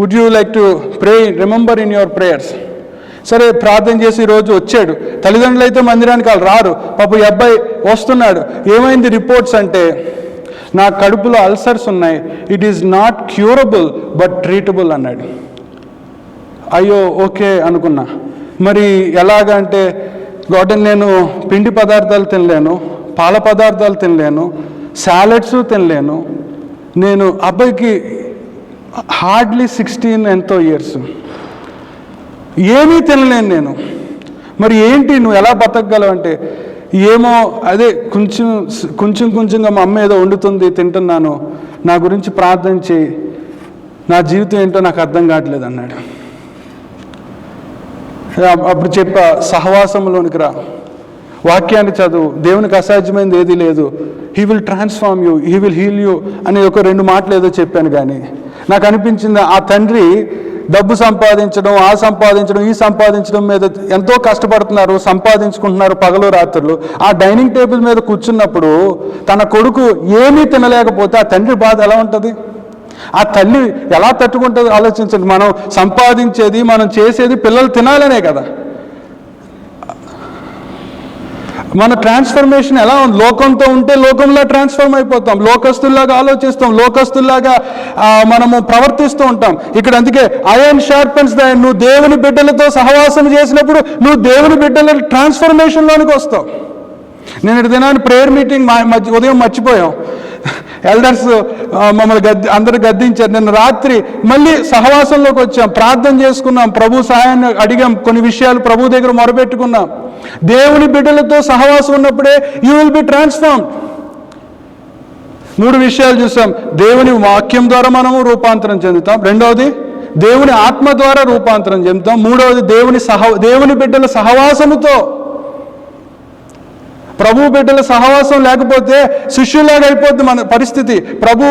would you like to pray, remember in your prayers. సరే ప్రార్థన చేసి ఈరోజు వచ్చాడు. తల్లిదండ్రులు అయితే మందిరానికి వాళ్ళు రారు. పాప ఈ అబ్బాయి వస్తున్నాడు. ఏమైంది రిపోర్ట్స్ అంటే, నా కడుపులో అల్సర్స్ ఉన్నాయి, it is not curable but treatable అన్నాడు. అయ్యో ఓకే అనుకున్నా. మరి ఎలాగంటే, గార్డెన్ నేను పిండి పదార్థాలు తినలేను, పాల పదార్థాలు తినలేను, సాలెడ్స్ తినలేను. నేను అబ్బాయికి హార్డ్లీ 16 ఎంతో ఇయర్స్, ఏమీ తినలేను నేను. మరి ఏంటి నువ్వు ఎలా బతకగలవు అంటే, ఏమో అదే కొంచెంగా మా అమ్మ ఏదో వండుతుంది తింటున్నాను, నా గురించి ప్రార్థన చేయి, నా జీవితం ఏంటో నాకు అర్థం కావట్లేదు అన్నాడు. అప్పుడు చెప్పా, సహవాసంలోనికి రా, వాక్యాన్ని చదువు, దేవునికి అసాధ్యమైనది ఏది లేదు, he will transform you, he will heal you అని ఒక 2 మాటలు ఏదో చెప్పాను. కానీ నాకు అనిపించింది, ఆ తండ్రి డబ్బు సంపాదించడం, ఈ సంపాదించడం మీద ఎంతో కష్టపడుతున్నారు, సంపాదించుకుంటున్నారు పగలు రాత్రులు. ఆ డైనింగ్ టేబుల్ మీద కూర్చున్నప్పుడు తన కొడుకు ఏమీ తినలేకపోతే ఆ తండ్రి బాధ ఎలా ఉంటుంది, ఆ తల్లి ఎలా తట్టుకుంటుంది ఆలోచించండి. మనం సంపాదించేది, మనం చేసేది పిల్లలు తినాలనే కదా. మన ట్రాన్స్ఫర్మేషన్ ఎలా ఉంది? లోకంతో ఉంటే లోకంలో ట్రాన్స్ఫార్మ్ అయిపోతాం, లోకస్తుల్లాగా ఆలోచిస్తాం, లోకస్తుల్లాగా మనము ప్రవర్తిస్తూ ఉంటాం. ఇక్కడ అందుకే ఐరన్ షార్పెన్స్ ద ఐరన్. నువ్వు దేవుని బిడ్డలతో సహవాసం చేసినప్పుడు నువ్వు దేవుని బిడ్డల ట్రాన్స్ఫర్మేషన్లోనికి వస్తావు. నేను దినాన్ని ప్రేయర్ మీటింగ్ ఉదయం మర్చిపోయాం. ఎల్డర్స్ మమ్మల్ని అందరూ గద్దించారు. నిన్న రాత్రి మళ్ళీ సహవాసంలోకి వచ్చాం, ప్రార్థన చేసుకున్నాం, ప్రభు సహాయాన్ని అడిగాం, కొన్ని విషయాలు ప్రభు దగ్గర మొరపెట్టుకున్నాం. దేవుని బిడ్డలతో సహవాసం ఉన్నప్పుడే యూ విల్ బి ట్రాన్స్ఫార్మ్డ్. 3 విషయాలు చూసాం. దేవుని వాక్యం ద్వారా మనము రూపాంతరం చెందుతాం. రెండవది దేవుని ఆత్మ ద్వారా రూపాంతరం చెందుతాం. మూడవది దేవుని బిడ్డల సహవాసముతో. ప్రభు బిడ్డల సహవాసం లేకపోతే శిష్యులాగా అయిపోద్ది మన పరిస్థితి. ప్రభు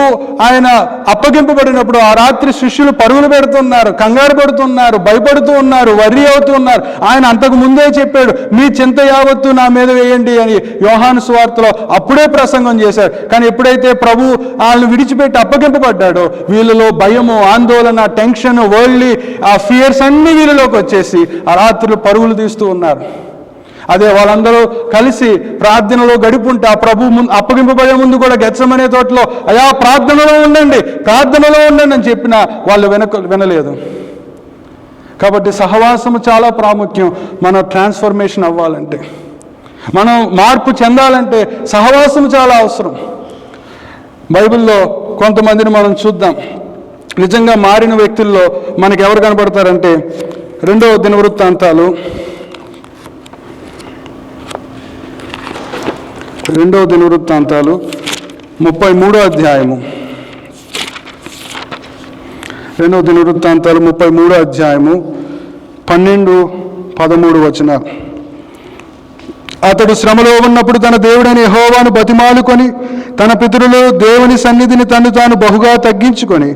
ఆయన అప్పగింపబడినప్పుడు ఆ రాత్రి శిష్యులు పరుగులు పెడుతున్నారు, కంగారు పడుతున్నారు, భయపడుతూ ఉన్నారు, వర్రీ అవుతూ ఉన్నారు. ఆయన అంతకు ముందే చెప్పాడు, మీ చింత యావత్తు నా మీద వేయండి అని యోహాను సువార్తలో అప్పుడే ప్రసంగం చేశారు. కానీ ఎప్పుడైతే ప్రభు వాళ్ళని విడిచిపెట్టి అప్పగింపబడ్డాడో వీళ్ళలో భయము, ఆందోళన, టెన్షన్, వరల్డ్లీ ఆ ఫియర్స్ అన్ని వీళ్ళలోకి వచ్చేసి ఆ రాత్రులు పరుగులు తీస్తూ ఉన్నారు. అదే వాళ్ళందరూ కలిసి ప్రార్థనలో గడిపుంటే ఆ ప్రభు అప్పగింపబడే ముందు కూడా గెత్సెమనే తోటలో అయా ప్రార్థనలో ఉండండి అని చెప్పినా వాళ్ళు వినలేదు. కాబట్టి సహవాసము చాలా ప్రాముఖ్యం. మన ట్రాన్స్ఫర్మేషన్ అవ్వాలంటే, మనం మార్పు చెందాలంటే సహవాసం చాలా అవసరం. బైబిల్లో కొంతమందిని మనం చూద్దాం. నిజంగా మారిన వ్యక్తుల్లో మనకి ఎవరు కనబడతారంటే 2వ దినవృత్తాంతాలు 33వ అధ్యాయము. 2వ దినవృత్తాంతాలు 33వ అధ్యాయము 12-13 వచనాలు. అతడు శ్రమలో ఉన్నప్పుడు తన దేవుడైన యెహోవాను బతిమాలుకొని తన పితరులు దేవుని సన్నిధిని తను తాను బహుగా తగ్గించుకొని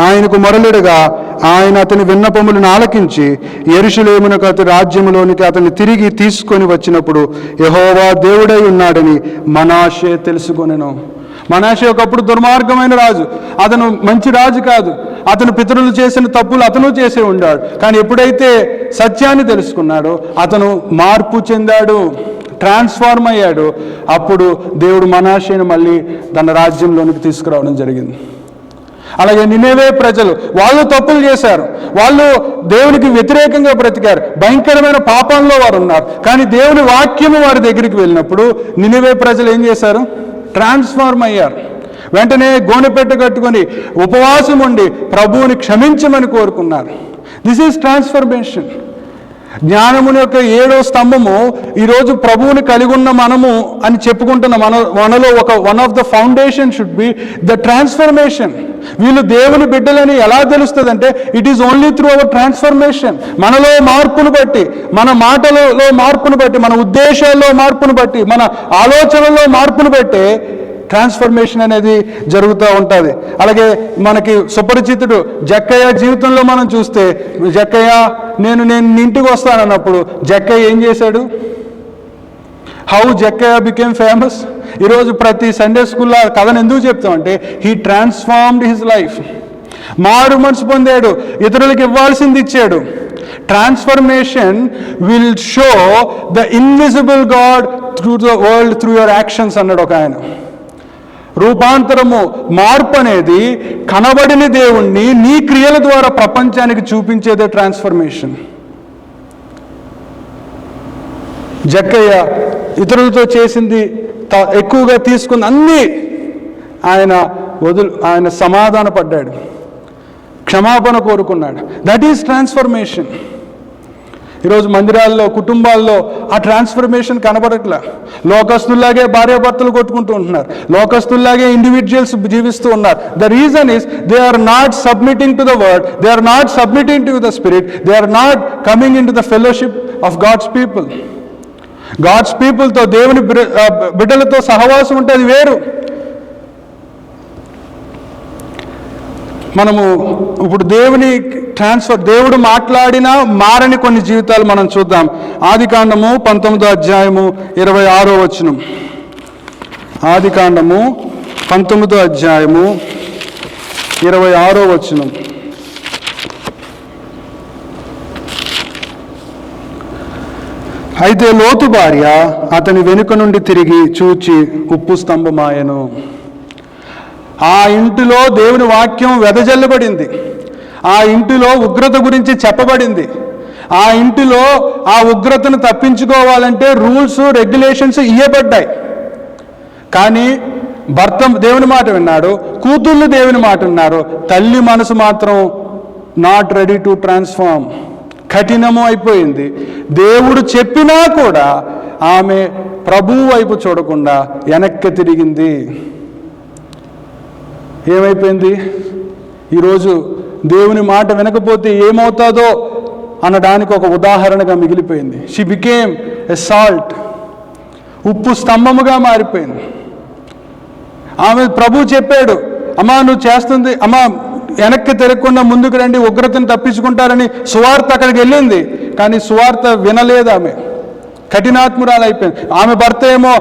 ఆయనకు మొరలిడగా ఆయన అతని విన్నపములను ఆలకించి యెరూషలేమునకు అతని రాజ్యములోనికి అతన్ని తిరిగి తీసుకొని వచ్చినప్పుడు యెహోవా దేవుడై ఉన్నాడని మనష్షే తెలుసుకొనెను. మనష్షే ఒకప్పుడు దుర్మార్గమైన రాజు, అతను మంచి రాజు కాదు. అతను పితరులు చేసిన తప్పులు అతను చేసే ఉన్నాడు. కానీ ఎప్పుడైతే సత్యాన్ని తెలుసుకున్నాడో అతను మార్పు చెందాడు, ట్రాన్స్ఫార్మ్ అయ్యాడు. అప్పుడు దేవుడు మనష్షేను మళ్ళీ తన రాజ్యంలోనికి తీసుకురావడం జరిగింది. అలాగే నినెవే ప్రజలు, వాళ్ళు తప్పులు చేశారు, వాళ్ళు దేవునికి వ్యతిరేకంగా బ్రతికారు, భయంకరమైన పాపంలో వారు ఉన్నారు. కానీ దేవుని వాక్యము వారి దగ్గరికి వెళ్ళినప్పుడు నినెవే ప్రజలు ఏం చేశారు? ట్రాన్స్ఫార్మ్ అయ్యారు. వెంటనే గోనెపెట్ట కట్టుకొని ఉపవాసం ఉండి ప్రభువుని క్షమించమని కోరుకున్నారు. This is transformation. జ్ఞానముని యొక్క 7వ స్తంభము ఈరోజు ప్రభువుని కలిగి ఉన్న మనము అని చెప్పుకుంటున్న మనలో one of the foundation should be the transformation. వీళ్ళు దేవుని బిడ్డలని ఎలా తెలుస్తుంది అంటే it is only through our transformation. మనలో మార్పును బట్టి, మన మాటలలో మార్పును బట్టి, మన ఉద్దేశాల్లో మార్పును బట్టి, మన ఆలోచనలో మార్పును బట్టి ట్రాన్స్ఫర్మేషన్ అనేది జరుగుతూ ఉంటుంది. అలాగే మనకి సుపరిచితుడు జక్కయ్య జీవితంలో మనం చూస్తే, జక్కయ్య నేను ఇంటికి వస్తానన్నప్పుడు జక్కయ్య ఏం చేశాడు? How Jakkayya became famous. ఈరోజు ప్రతి సండే స్కూల్లో కథను ఎందుకు చెప్తామంటే హీ ట్రాన్స్ఫార్మ్డ్ హిజ్ లైఫ్. మారు మనసు పొందాడు, ఇతరులకు ఇవ్వాల్సింది ఇచ్చాడు. Transformation will show the invisible God through the world through your actions అన్నాడు ఒక ఆయన. రూపాంతరము, మార్పు అనేది కనబడిన దేవుణ్ణి నీ క్రియల ద్వారా ప్రపంచానికి చూపించేదే ట్రాన్స్ఫర్మేషన్. జక్కయ్య ఇతరులతో చేసింది, ఎక్కువగా తీసుకుంది అన్నీ ఆయన సమాధాన పడ్డాడు, క్షమాపణ కోరుకున్నాడు. That is transformation. ఈరోజు మందిరాల్లో, కుటుంబాల్లో ఆ ట్రాన్స్ఫర్మేషన్ కనబడట్లా. లోకస్తుల్లాగే భార్యాభర్తలు కొట్టుకుంటూ ఉంటున్నారు, లోకస్తుల్లాగే ఇండివిజువల్స్ జీవిస్తూ ఉన్నారు. The reason is they are not submitting to the word, they are not submitting to the spirit, they are not coming in to the fellowship of God's people. God's పీపుల్తో, దేవుని బిడ్డలతో సహవాసం ఉంటే అది వేరు. మనము ఇప్పుడు దేవుడు మాట్లాడినా మారని కొన్ని జీవితాలు మనం చూద్దాం. ఆదికాండము 19వ అధ్యాయము 26వ వచనం. ఆదికాండము 19వ అధ్యాయము 26వ వచనం. అయితే లోతు భార్య అతని వెనుక నుండి తిరిగి చూచి ఉప్పు స్తంభమాయెను. ఆ ఇంటిలో దేవుని వాక్యం వెదజల్లబడింది. ఆ ఇంటిలో ఉగ్రత గురించి చెప్పబడింది. ఆ ఇంటిలో ఆ ఉగ్రతను తప్పించుకోవాలంటే రూల్స్, రెగ్యులేషన్స్ ఇవ్వబడ్డాయి. కానీ భర్త దేవుని మాట విన్నాడు, కూతుళ్ళు దేవుని మాట విన్నారు. తల్లి మనసు మాత్రం నాట్ రెడీ టు ట్రాన్స్ఫార్మ్, కఠినము అయిపోయింది. దేవుడు చెప్పినా కూడా ఆమె ప్రభువు వైపు చూడకుండా వెనక్కి తిరిగింది. ఏమైపోయింది? ఈరోజు దేవుని మాట వినకపోతే ఏమవుతుందో అనడానికి ఒక ఉదాహరణగా మిగిలిపోయింది. షీ బికేమ్ ఎ సాల్ట్, ఉప్పు స్తంభముగా మారిపోయింది. ఆమె ప్రభు చెప్పాడు, అమ్మా నువ్వు చేస్తుంది, అమ్మా వెనక్కి తిరగకుండా ముందుకు రండి, ఉగ్రతను తప్పించుకుంటారని సువార్త అక్కడికి వెళ్ళింది. కానీ సువార్త వినలేదు. ఆమె కఠినాత్మురాలు అయిపోయింది. ఆమె భర్త ఏమో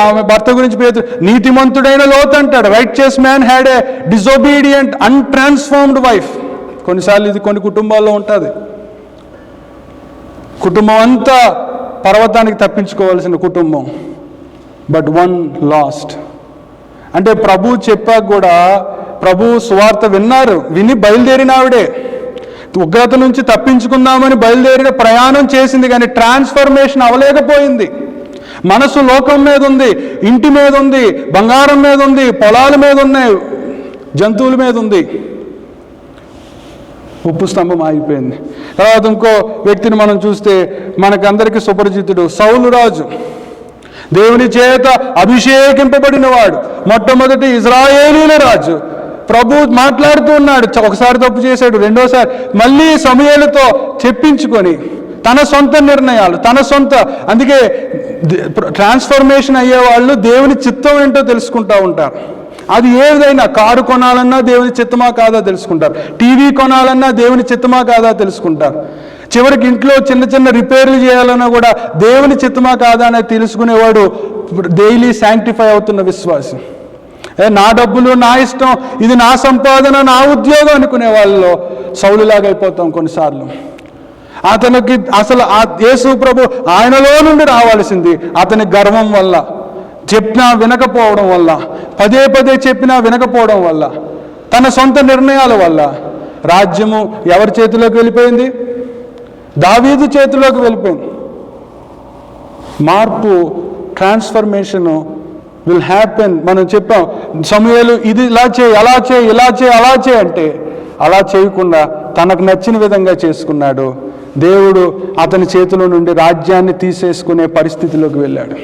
ఆమె భర్త గురించి పేతురు నీతిమంతుడైన లోతు అంటాడు. Righteous man had a disobedient untransformed wife. కొన్నిసార్లు ఇది కొన్ని కుటుంబాల్లో ఉంటుంది. కుటుంబం అంతా పర్వతానికి తప్పించుకోవాల్సిన కుటుంబం, బట్ వన్ లాస్ట్. అంటే ప్రభు చెప్పాక కూడా ప్రభు సువార్త విన్నారు, విని బయలుదేరిన ఆవిడే ఉగ్రత నుంచి తప్పించుకుందామని బయలుదేరిన ప్రయాణం చేసింది. కానీ ట్రాన్స్ఫర్మేషన్ అవ్వలేకపోయింది. మనసు లోకం మీద ఉంది, ఇంటి మీద ఉంది, బంగారం మీద ఉంది, పొలాల మీద ఉన్నాయి, జంతువుల మీద ఉంది. ఉప్పు స్తంభం ఆగిపోయింది. తర్వాత ఇంకో వ్యక్తిని మనం చూస్తే మనకందరికీ సుపరిచితుడు సౌలు రాజు. దేవుని చేత అభిషేకింపబడిన వాడు, మొట్టమొదటి ఇజ్రాయేలీల రాజు. ప్రభు మాట్లాడుతూ ఉన్నాడు. ఒకసారి తప్పు చేశాడు, రెండోసారి మళ్ళీ సమూయేలుతో చెప్పించుకొని తన సొంత నిర్ణయాలు, తన సొంత. అందుకే ట్రాన్స్ఫర్మేషన్ అయ్యేవాళ్ళు దేవుని చిత్తం ఏంటో తెలుసుకుంటూ ఉంటారు. అది ఏదైనా కారు కొనాలన్నా దేవుని చిత్తమా కాదా తెలుసుకుంటారు. టీవీ కొనాలన్నా దేవుని చిత్తమా కాదా తెలుసుకుంటారు. చివరికి ఇంట్లో చిన్న చిన్న రిపేర్లు చేయాలన్నా కూడా దేవుని చిత్తమా కాదా అని తెలుసుకునేవాడు డైలీ శాంక్టిఫై అవుతున్న విశ్వాసి. నా డబ్బులు, నా ఇష్టం, ఇది నా సంపాదన, నా ఉద్యోగం అనుకునే వాళ్ళలో సౌలులాగా అయిపోతాం కొన్నిసార్లు. అతనికి అసలు ఆ యేసు ప్రభు ఆయనలో నుండి రావాల్సింది అతని గర్వం వల్ల, చెప్పినా వినకపోవడం వల్ల, పదే పదే చెప్పినా వినకపోవడం వల్ల, తన సొంత నిర్ణయాల వల్ల రాజ్యము ఎవరి చేతిలోకి వెళ్ళిపోయింది? దావీదు చేతిలోకి వెళ్ళిపోయింది. మార్పు, ట్రాన్స్ఫర్మేషను విల్ హ్యాపెన్. మనం చెప్పాం సమూయేలు ఇది ఇలా చేయి, అలా చేయి, ఇలా చేయి, అలా చేయి అంటే అలా చేయకుండా తనకు నచ్చిన విధంగా చేసుకున్నాడు. దేవుడు అతని చేతిలో నుండి రాజ్యాన్ని తీసేసుకునే పరిస్థితిలోకి వెళ్ళాడు.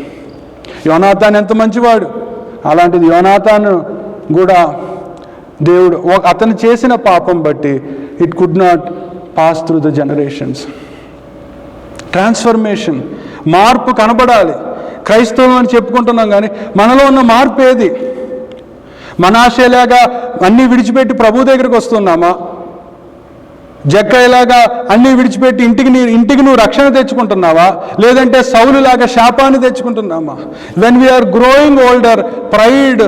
యోనాతాన్ ఎంత మంచివాడు. అలాంటిది యోనాతాను కూడా దేవుడు అతను చేసిన పాపం బట్టి it could not pass through the generations. Transformation, మార్పు కనబడాలి. క్రైస్తవం అని చెప్పుకుంటున్నాం కానీ మనలో ఉన్న మార్పు ఏది? మనాషేలాగా అన్నీ విడిచిపెట్టి ప్రభు దగ్గరికి వస్తున్నామా? జక్కయ్యలాగా అన్నీ విడిచిపెట్టి ఇంటికి నువ్వు రక్షణ తెచ్చుకుంటున్నావా? లేదంటే సౌలులాగా శాపాన్ని తెచ్చుకుంటున్నామా? When we are growing older, pride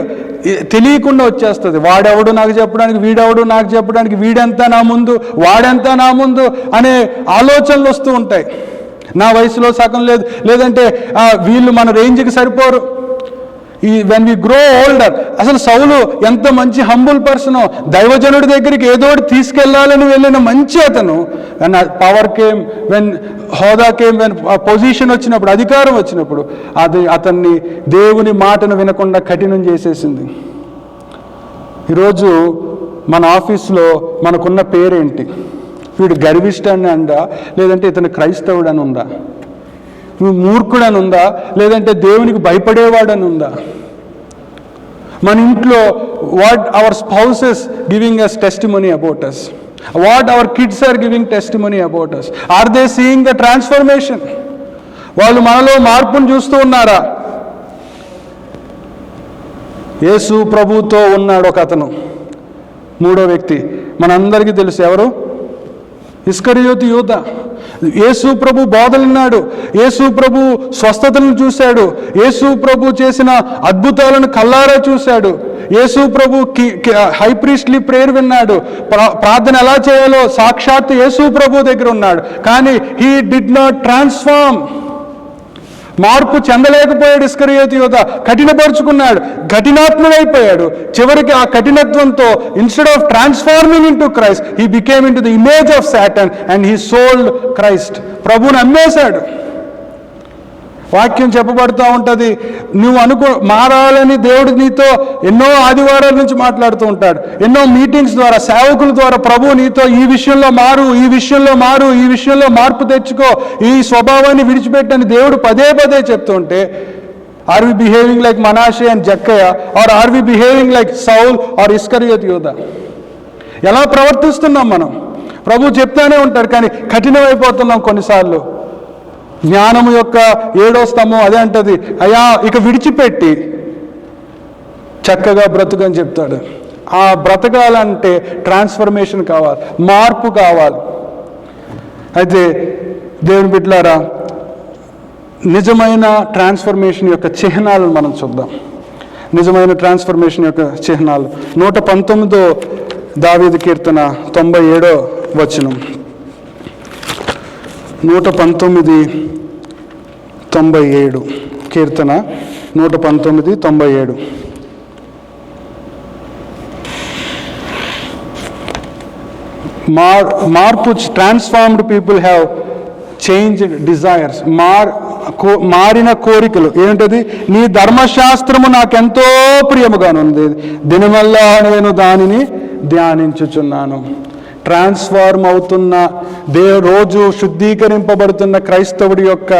తెలియకుండా వచ్చేస్తుంది. వాడెవడు నాకు చెప్పడానికి, వీడెవడు నాకు చెప్పడానికి, వీడెంత నా ముందు, వాడెంత నా ముందు అనే ఆలోచనలు వస్తూ ఉంటాయి. నా వయసులో సగం లేదు, లేదంటే వీళ్ళు మన రేంజ్కి సరిపోరు. వెన్ వి గ్రో ఓల్డర్, అసలు సౌలు ఎంత మంచి హంబుల్ పర్సనో, దైవజనుడి దగ్గరికి ఏదోటి తీసుకెళ్లాలని వెళ్ళిన మంచి అతను. వెన్ పవర్ కేమ్, వెన్ హోదా కేమ్, వెన్ పొజిషన్ వచ్చినప్పుడు, అధికారం వచ్చినప్పుడు అది అతన్ని దేవుని మాటను వినకుండా కఠినం చేసేసింది. ఈరోజు మన ఆఫీస్లో మనకున్న పేరేంటి? వీడు గర్విష్ఠాన్ని అందా, లేదంటే ఇతను క్రైస్తవుడు అని ఉందా? నువ్వు మూర్ఖుడని ఉందా, లేదంటే దేవునికి భయపడేవాడని ఉందా? మన ఇంట్లో what our spouses giving us testimony about us, what our kids are giving testimony about us, are they seeing the transformation? వాళ్ళు మనలో మార్పును చూస్తూ ఉన్నారా? యేసు ప్రభుతో ఉన్నాడు ఒక అతను, మూడో వ్యక్తి మనందరికీ తెలుసు. ఎవరు? ఇస్కరియోతు యూదా. యేసు ప్రభు బోధలున్నాడు, యేసు ప్రభు స్వస్థతలను చూశాడు, యేసు ప్రభు చేసిన అద్భుతాలను కల్లారా చూశాడు, యేసు ప్రభు హై ప్రీస్ట్లీ ప్రేయర్ విన్నాడు, ప్రార్థన ఎలా చేయాలో సాక్షాత్ యేసు ప్రభు దగ్గర ఉన్నాడు. కానీ హీ డిడ్ నాట్ ట్రాన్స్ఫార్మ్. మార్పు చెందలేకపోయాడు ఇస్కరియోతు యూదా, కఠినపరుచుకున్నాడు, కఠినాత్ముడైపోయాడు. చివరికి ఆ కఠినత్వంతో instead of transforming in to Christ he became in to the image of Satan and he sold Christ. ప్రభువుని అమ్మేశాడు. వాక్యం చెప్పబడుతూ ఉంటుంది, నువ్వు మారాలని దేవుడు నీతో ఎన్నో ఆదివారాల నుంచి మాట్లాడుతూ ఉంటాడు. ఎన్నో మీటింగ్స్ ద్వారా, సేవకుల ద్వారా ప్రభు నీతో ఈ విషయంలో మారు, ఈ విషయంలో మారు, ఈ విషయంలో మార్పు తెచ్చుకో, ఈ స్వభావాన్ని విడిచిపెట్టని దేవుడు పదే పదే చెప్తూ ఉంటే, are we behaving like Manasseh and జక్కయ్య, or are we behaving like Saul or ఇస్కరియోతు యూదా? ఎలా ప్రవర్తిస్తున్నాం మనం? ప్రభు చెప్తానే ఉంటాడు, కానీ కఠినమైపోతున్నాం కొన్నిసార్లు. జ్ఞానము యొక్క 7వ స్తంభం అదే అంటది, అయ్యా ఇక విడిచిపెట్టి చక్కగా బ్రతుకని చెప్తాడు. ఆ బ్రతకాలంటే ట్రాన్స్ఫర్మేషన్ కావాలి, మార్పు కావాలి. అయితే దేవుని బిడ్డలారా, నిజమైన ట్రాన్స్ఫర్మేషన్ యొక్క చిహ్నాలను మనం చూద్దాం. నిజమైన ట్రాన్స్ఫర్మేషన్ యొక్క చిహ్నాలు 119 దావీదు కీర్తన 97వ వచనం. 119:97 కీర్తన 119:97. మార్పు, transformed people have changed desires. మారిన కోరికలు ఏంటది? నీ ధర్మశాస్త్రము నాకెంతో ప్రియముగానుంది, దినమల్లా నేను దానిని ధ్యానించుచున్నాను. ట్రాన్స్ఫార్మ్ అవుతున్న రోజు శుద్ధీకరింపబడుతున్న క్రైస్తవుడి యొక్క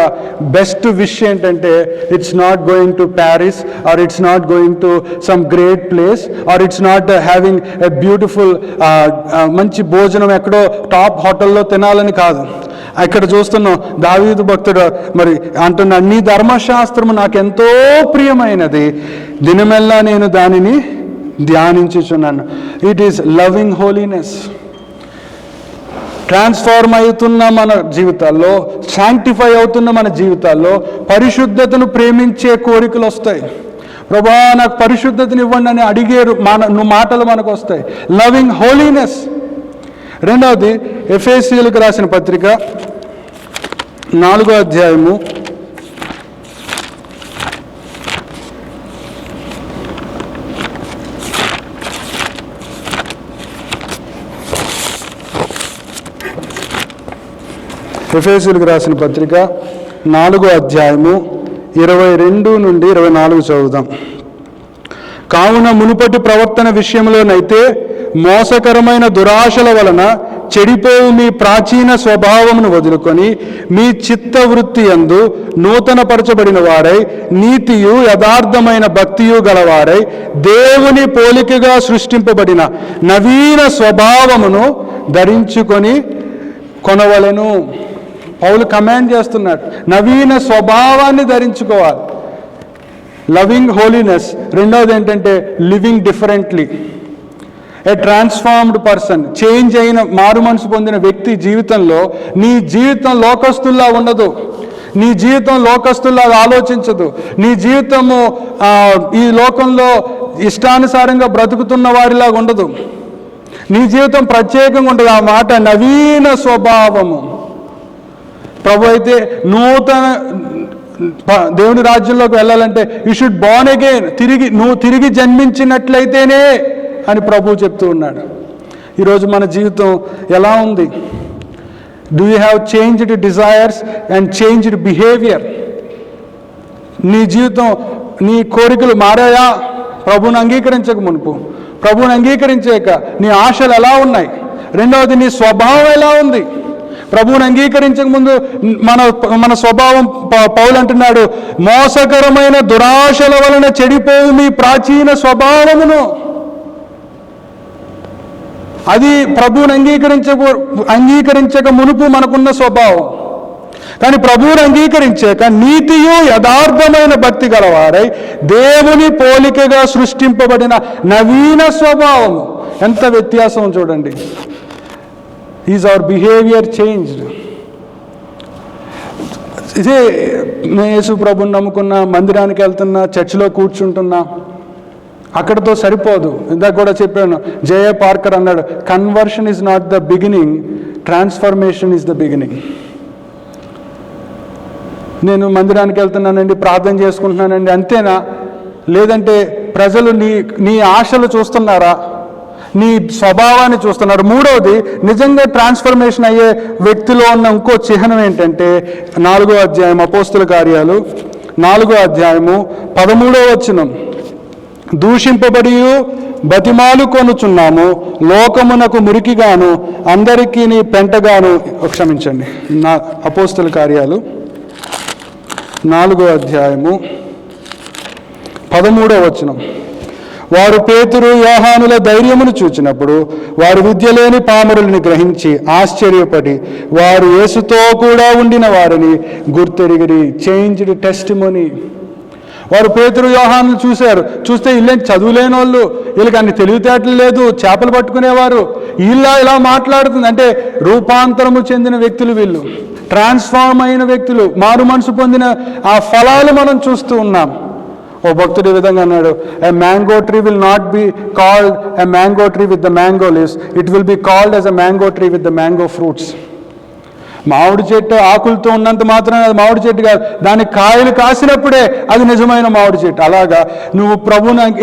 బెస్ట్ విష్ ఏంటంటే, it's not going to Paris, or it's not going to some great place, or it's not having a beautiful మంచి భోజనం ఎక్కడో టాప్ హోటల్లో తినాలని కాదు. ఇక్కడ చూస్తున్నాం దావీదు భక్తుడు మరి అంటున్నాడు, నీ ధర్మశాస్త్రము నాకెంతో ప్రియమైనది, దినమెల్లా నేను దానిని ధ్యానించుచున్నాను. It is loving holiness. Transform అవుతున్న మన జీవితాల్లో, శాంక్టిఫై అవుతున్న మన జీవితాల్లో పరిశుద్ధతను ప్రేమించే కోరికలు వస్తాయి. ప్రభా నాకు పరిశుద్ధతను ఇవ్వండి అని అడిగేరు మాటలు మనకు వస్తాయి. Loving holiness. రెండవది ఎఫెసీయులకు రాసిన పత్రిక 4వ అధ్యాయము 22-24 చదువుదాం. కావున మునుపటి ప్రవర్తన విషయంలోనైతే మోసకరమైన దురాశల వలన చెడిపోవు మీ ప్రాచీన స్వభావమును వదులుకొని మీ చిత్తవృత్తి యందు నూతనపరచబడిన వారై నీతియు యథార్థమైన భక్తియు గలవారై దేవుని పోలికగా సృష్టింపబడిన నవీన స్వభావమును ధరించుకొని కొనవలెను. పౌలు కమాండ్ చేస్తున్నాడు, నవీన స్వభావాన్ని ధరించుకోవాలి. Loving holiness. రెండవది ఏంటంటే living differently. A transformed person, change అయిన మారు మనసు పొందిన వ్యక్తి జీవితంలో నీ జీవితం లోకస్తుల్లా ఉండదు, నీ జీవితం లోకస్తుల్లా ఆలోచించదు, నీ జీవితము ఈ లోకంలో ఇష్టానుసారంగా బ్రతుకుతున్న వారిలాగా ఉండదు, నీ జీవితం ప్రత్యేకంగా ఉంటుంది. ఆ మాట నవీన స్వభావము. ప్రభు అయితే నూతన దేవుని రాజ్యంలోకి వెళ్ళాలంటే యూ షుడ్ బోర్న్ అగైన్, నువ్వు తిరిగి జన్మించినట్లయితేనే అని ప్రభు చెప్తూ ఉన్నాడు. ఈరోజు మన జీవితం ఎలా ఉంది? Do you have changed desires and changed behaviour? నీ జీవితం, నీ కోరికలు మారాయా? ప్రభువుని అంగీకరించక మునుపు, ప్రభువుని అంగీకరించాక నీ ఆశలు ఎలా ఉన్నాయి? రెండవది నీ స్వభావం ఎలా ఉంది? ప్రభువుని అంగీకరించక ముందు మన స్వభావం, పౌలు అంటున్నాడు, మోసకరమైన దురాశల వలన చెడిపోవు మీ ప్రాచీన స్వభావమును. అది ప్రభువుని అంగీకరించక మునుపు మనకున్న స్వభావం. కానీ ప్రభువుని అంగీకరించాక నీతియు యథార్థమైన భక్తి గలవారై దేవుని పోలికగా సృష్టింపబడిన నవీన స్వభావము. ఎంత వ్యత్యాసం చూడండి. Is our behaviour changed? ఇదే యేసు ప్రభుని నమ్ముకున్నా, మందిరానికి వెళ్తున్నా, చర్చిలో కూర్చుంటున్నా, అక్కడితో సరిపోదు. ఇందాక కూడా చెప్పాను, జే.ఏ. పార్కర్ అన్నాడు, conversion is not the beginning, transformation is the beginning. నేను మందిరానికి వెళ్తున్నానండి, ప్రార్థన చేసుకుంటున్నానండి, అంతేనా? లేదంటే ప్రజలు నీ ఆశలు చూస్తున్నారా, నీ స్వభావాన్ని చూస్తున్నారు? మూడవది, నిజంగా ట్రాన్స్ఫర్మేషన్ అయ్యే వ్యక్తిలో ఉన్న ఇంకో చిహ్నం ఏంటంటే 4వ అధ్యాయం అపోస్తుల కార్యాలు 4వ అధ్యాయము 13వ వచనం, దూషింపబడి బతిమాలు కొనుచున్నాము, లోకమునకు మురికిగాను అందరికీ పెంటగాను. క్షమించండి, అపోస్తుల కార్యాలు 4వ అధ్యాయము 13వ వచనం, వారు పేతురు యోహానుల ధైర్యమును చూచినప్పుడు వారు విద్య లేని పామరుల్ని గ్రహించి ఆశ్చర్యపడి వారు యేసుతో కూడా ఉండిన వారిని గుర్తెరిగిరి. Changed testimony. వారు పేతురు యోహానులు చూస్తే వీళ్ళేంటి చదువులేని వాళ్ళు, వీళ్ళకి అన్ని తెలివితేటలు లేదు, చేపలు పట్టుకునేవారు, ఇలా మాట్లాడుతుంది అంటే రూపాంతరము చెందిన వ్యక్తులు వీళ్ళు, ట్రాన్స్ఫార్మ్ అయిన వ్యక్తులు, మారు మనసు పొందిన ఆ ఫలాలు మనం చూస్తూ ఉన్నాం. ఓ భక్తుడు ఈ విధంగా అన్నాడు, ఎ mango tree will not be called a mango tree with the mango leaves, it will be called as a mango tree with the mango fruits. మామిడి చెట్టు ఆకులతో ఉన్నంత మాత్రాన అది మామిడి చెట్టు కాదు, దాని కాయలు కాసినప్పుడే అది నిజమైన మామిడి చెట్టు. అలాగా నువ్వు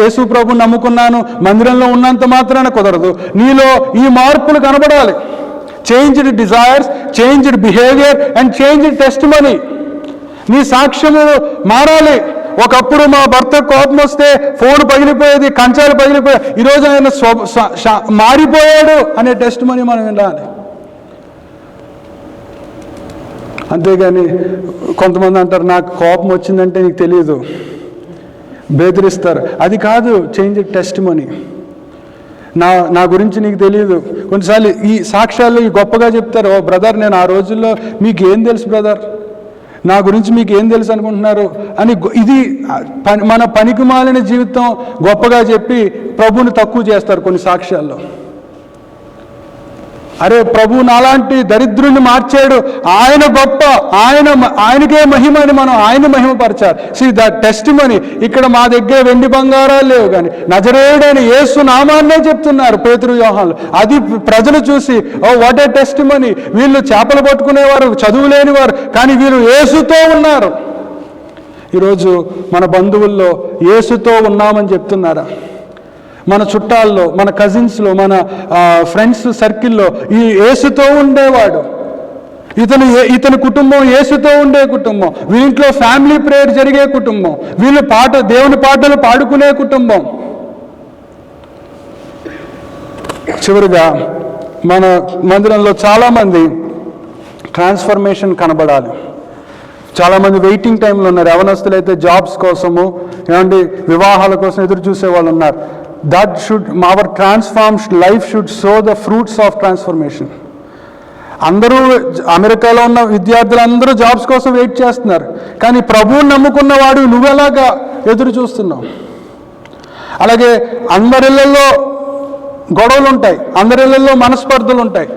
యేసు ప్రభుని నమ్ముకున్నాను మందిరంలో ఉన్నంత మాత్రాన కుదరదు, నీలో ఈ మార్పులు కనబడాలి. Changed desires, changed behaviour and changed testimony. నీ సాక్ష్యము మారాలి. ఒకప్పుడు మా భర్త కోపం వస్తే ఫోన్ పగిలిపోయేది, కంచాలు పగిలిపోయాయి, ఈరోజు ఆయన మారిపోయాడు అనే టెస్టిమనీ మనం వినాలి. అంతేగాని కొంతమంది అంటారు, నాకు కోపం వచ్చిందంటే నీకు తెలియదు, బెదిరిస్తారు. అది కాదు చేంజ్ టెస్టిమనీ. నా గురించి నీకు తెలియదు. కొన్నిసార్లు ఈ సాక్ష్యాలు గొప్పగా చెప్తారు, ఓ బ్రదర్ నేను ఆ రోజుల్లో మీకు ఏం తెలుసు బ్రదర్, నా గురించి మీకు ఏం తెలుసు అనుకుంటున్నారు అని. ఇది మన పనికి మాలిన జీవితం గొప్పగా చెప్పి ప్రభువుని తక్కువ చేస్తారు కొన్ని సాక్ష్యాల్లో. అరే ప్రభు నాలాంటి దరిద్రుని మార్చాడు, ఆయన గొప్ప, ఆయనకే మహిమ అని మనం ఆయన మహిమపరచాలి. See that testimony. ఇక్కడ మా దగ్గర వెండి బంగారాలు లేవు కానీ నజరేయుడైన యేసు నామాన్నే చెప్తున్నారు పేతురు యోహానులు. అది ప్రజలు చూసి ఓ వాట్ ఏ టెస్టిమనీ, వీళ్ళు చేపలు పట్టుకునేవారు, చదువు లేనివారు, కానీ వీళ్ళు యేసుతో ఉన్నారు. ఈరోజు మన బంధువుల్లో యేసుతో ఉన్నామని చెప్తున్నారా? మన చుట్టాల్లో, మన కజిన్స్లో, మన ఫ్రెండ్స్ సర్కిల్లో ఈ యేసుతో ఉండేవాడు, ఇతని కుటుంబం యేసుతో ఉండే కుటుంబం, వీళ్ళింట్లో ఫ్యామిలీ ప్రేయర్ జరిగే కుటుంబం, వీళ్ళు దేవుని పాటలు పాడుకునే కుటుంబం. చివరిగా మన మందిరంలో చాలామంది ట్రాన్స్ఫర్మేషన్ కనబడాలి. చాలామంది వెయిటింగ్ టైంలో ఉన్నారు. యవనస్తులు అయితే జాబ్స్ కోసము, ఏమంటే వివాహాల కోసం ఎదురు చూసే వాళ్ళు ఉన్నారు. our transformed life should show the fruits of transformation. అందరూ అమెరికాలో ఉన్న విద్యార్థులందరూ జాబ్స్ కోసం వెయిట్ చేస్తున్నారు, కానీ ప్రభువుని నమ్ముకున్నవాడు నువ్వెలాగా ఎదురు చూస్తున్నావు? అలాగే అందరిళ్ళల్లో గొడవలు ఉంటాయి, అందరిళ్ళల్లో మనస్పర్ధలు ఉంటాయి,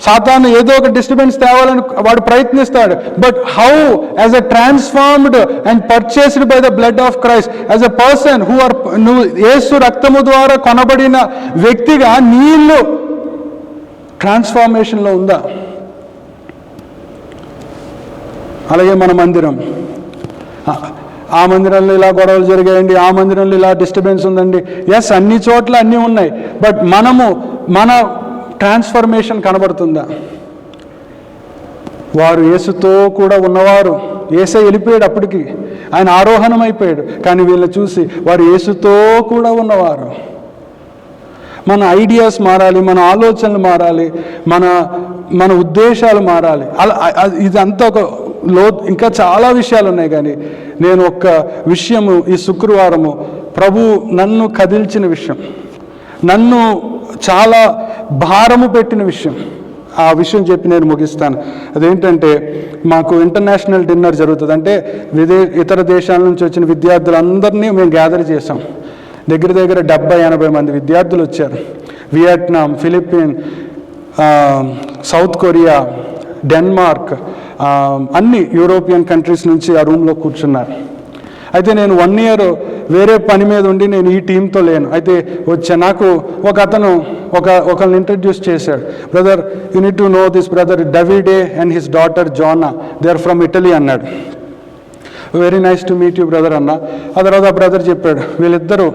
సాతాను ఏదో ఒక డిస్టర్బెన్స్ తేవాలని వాడు ప్రయత్నిస్తాడు. But how as a transformed and purchased by the blood of Christ, as a person నువ్వు యేసు రక్తము ద్వారా కొనబడిన వ్యక్తిగా నీళ్ళు ట్రాన్స్ఫార్మేషన్లో ఉందా? అలాగే మన మందిరం, ఆ మందిరంలో ఇలా గొడవలు జరిగాయండి, ఆ మందిరంలో ఇలా డిస్టర్బెన్స్ ఉందండి. ఎస్, అన్ని చోట్ల అన్నీ ఉన్నాయి, బట్ మన ట్రాన్స్ఫర్మేషన్ కనబడుతుందా? వారు యేసుతో కూడా ఉన్నవారు, యేసే వెళ్ళిపోయాడు, అప్పటికి ఆయన ఆరోహణం అయిపోయాడు, కానీ వీళ్ళని చూసి వారు యేసుతో కూడా ఉన్నవారు. మన ఐడియాస్ మారాలి, మన ఆలోచనలు మారాలి, మన ఉద్దేశాలు మారాలి. అలా ఇదంతా ఇంకా చాలా విషయాలు ఉన్నాయి, కానీ నేను ఒక్క విషయము ఈ శుక్రవారము ప్రభు నన్ను కదిల్చిన విషయం, నన్ను చాలా భారము పెట్టిన విషయం, ఆ విషయం చెప్పి నేను ముగిస్తాను. అదేంటంటే, మాకు ఇంటర్నేషనల్ డిన్నర్ జరుగుతుంది. అంటే ఇతర దేశాల నుంచి వచ్చిన విద్యార్థులందరినీ మేము గ్యాదర్ చేసాం. దగ్గర 70-80 మంది విద్యార్థులు వచ్చారు. Vietnam, Philippine, south Korea, Denmark, అన్ని యూరోపియన్ కంట్రీస్ నుంచి ఆ రూమ్లో కూర్చున్నారు. అయితే నేను 1 year వేరే పని మీద ఉండి నేను ఈ టీంతో లేను. అయితే నాకు ఒక అతను ఒకరిని ఇంట్రడ్యూస్ చేశాడు. Brother, you need to know this brother Davide and his daughter Jona, they are from Italy అన్నాడు. Very nice to meet you brother అన్న. ఆ తర్వాత ఆ బ్రదర్ చెప్పాడు, వీళ్ళిద్దరూ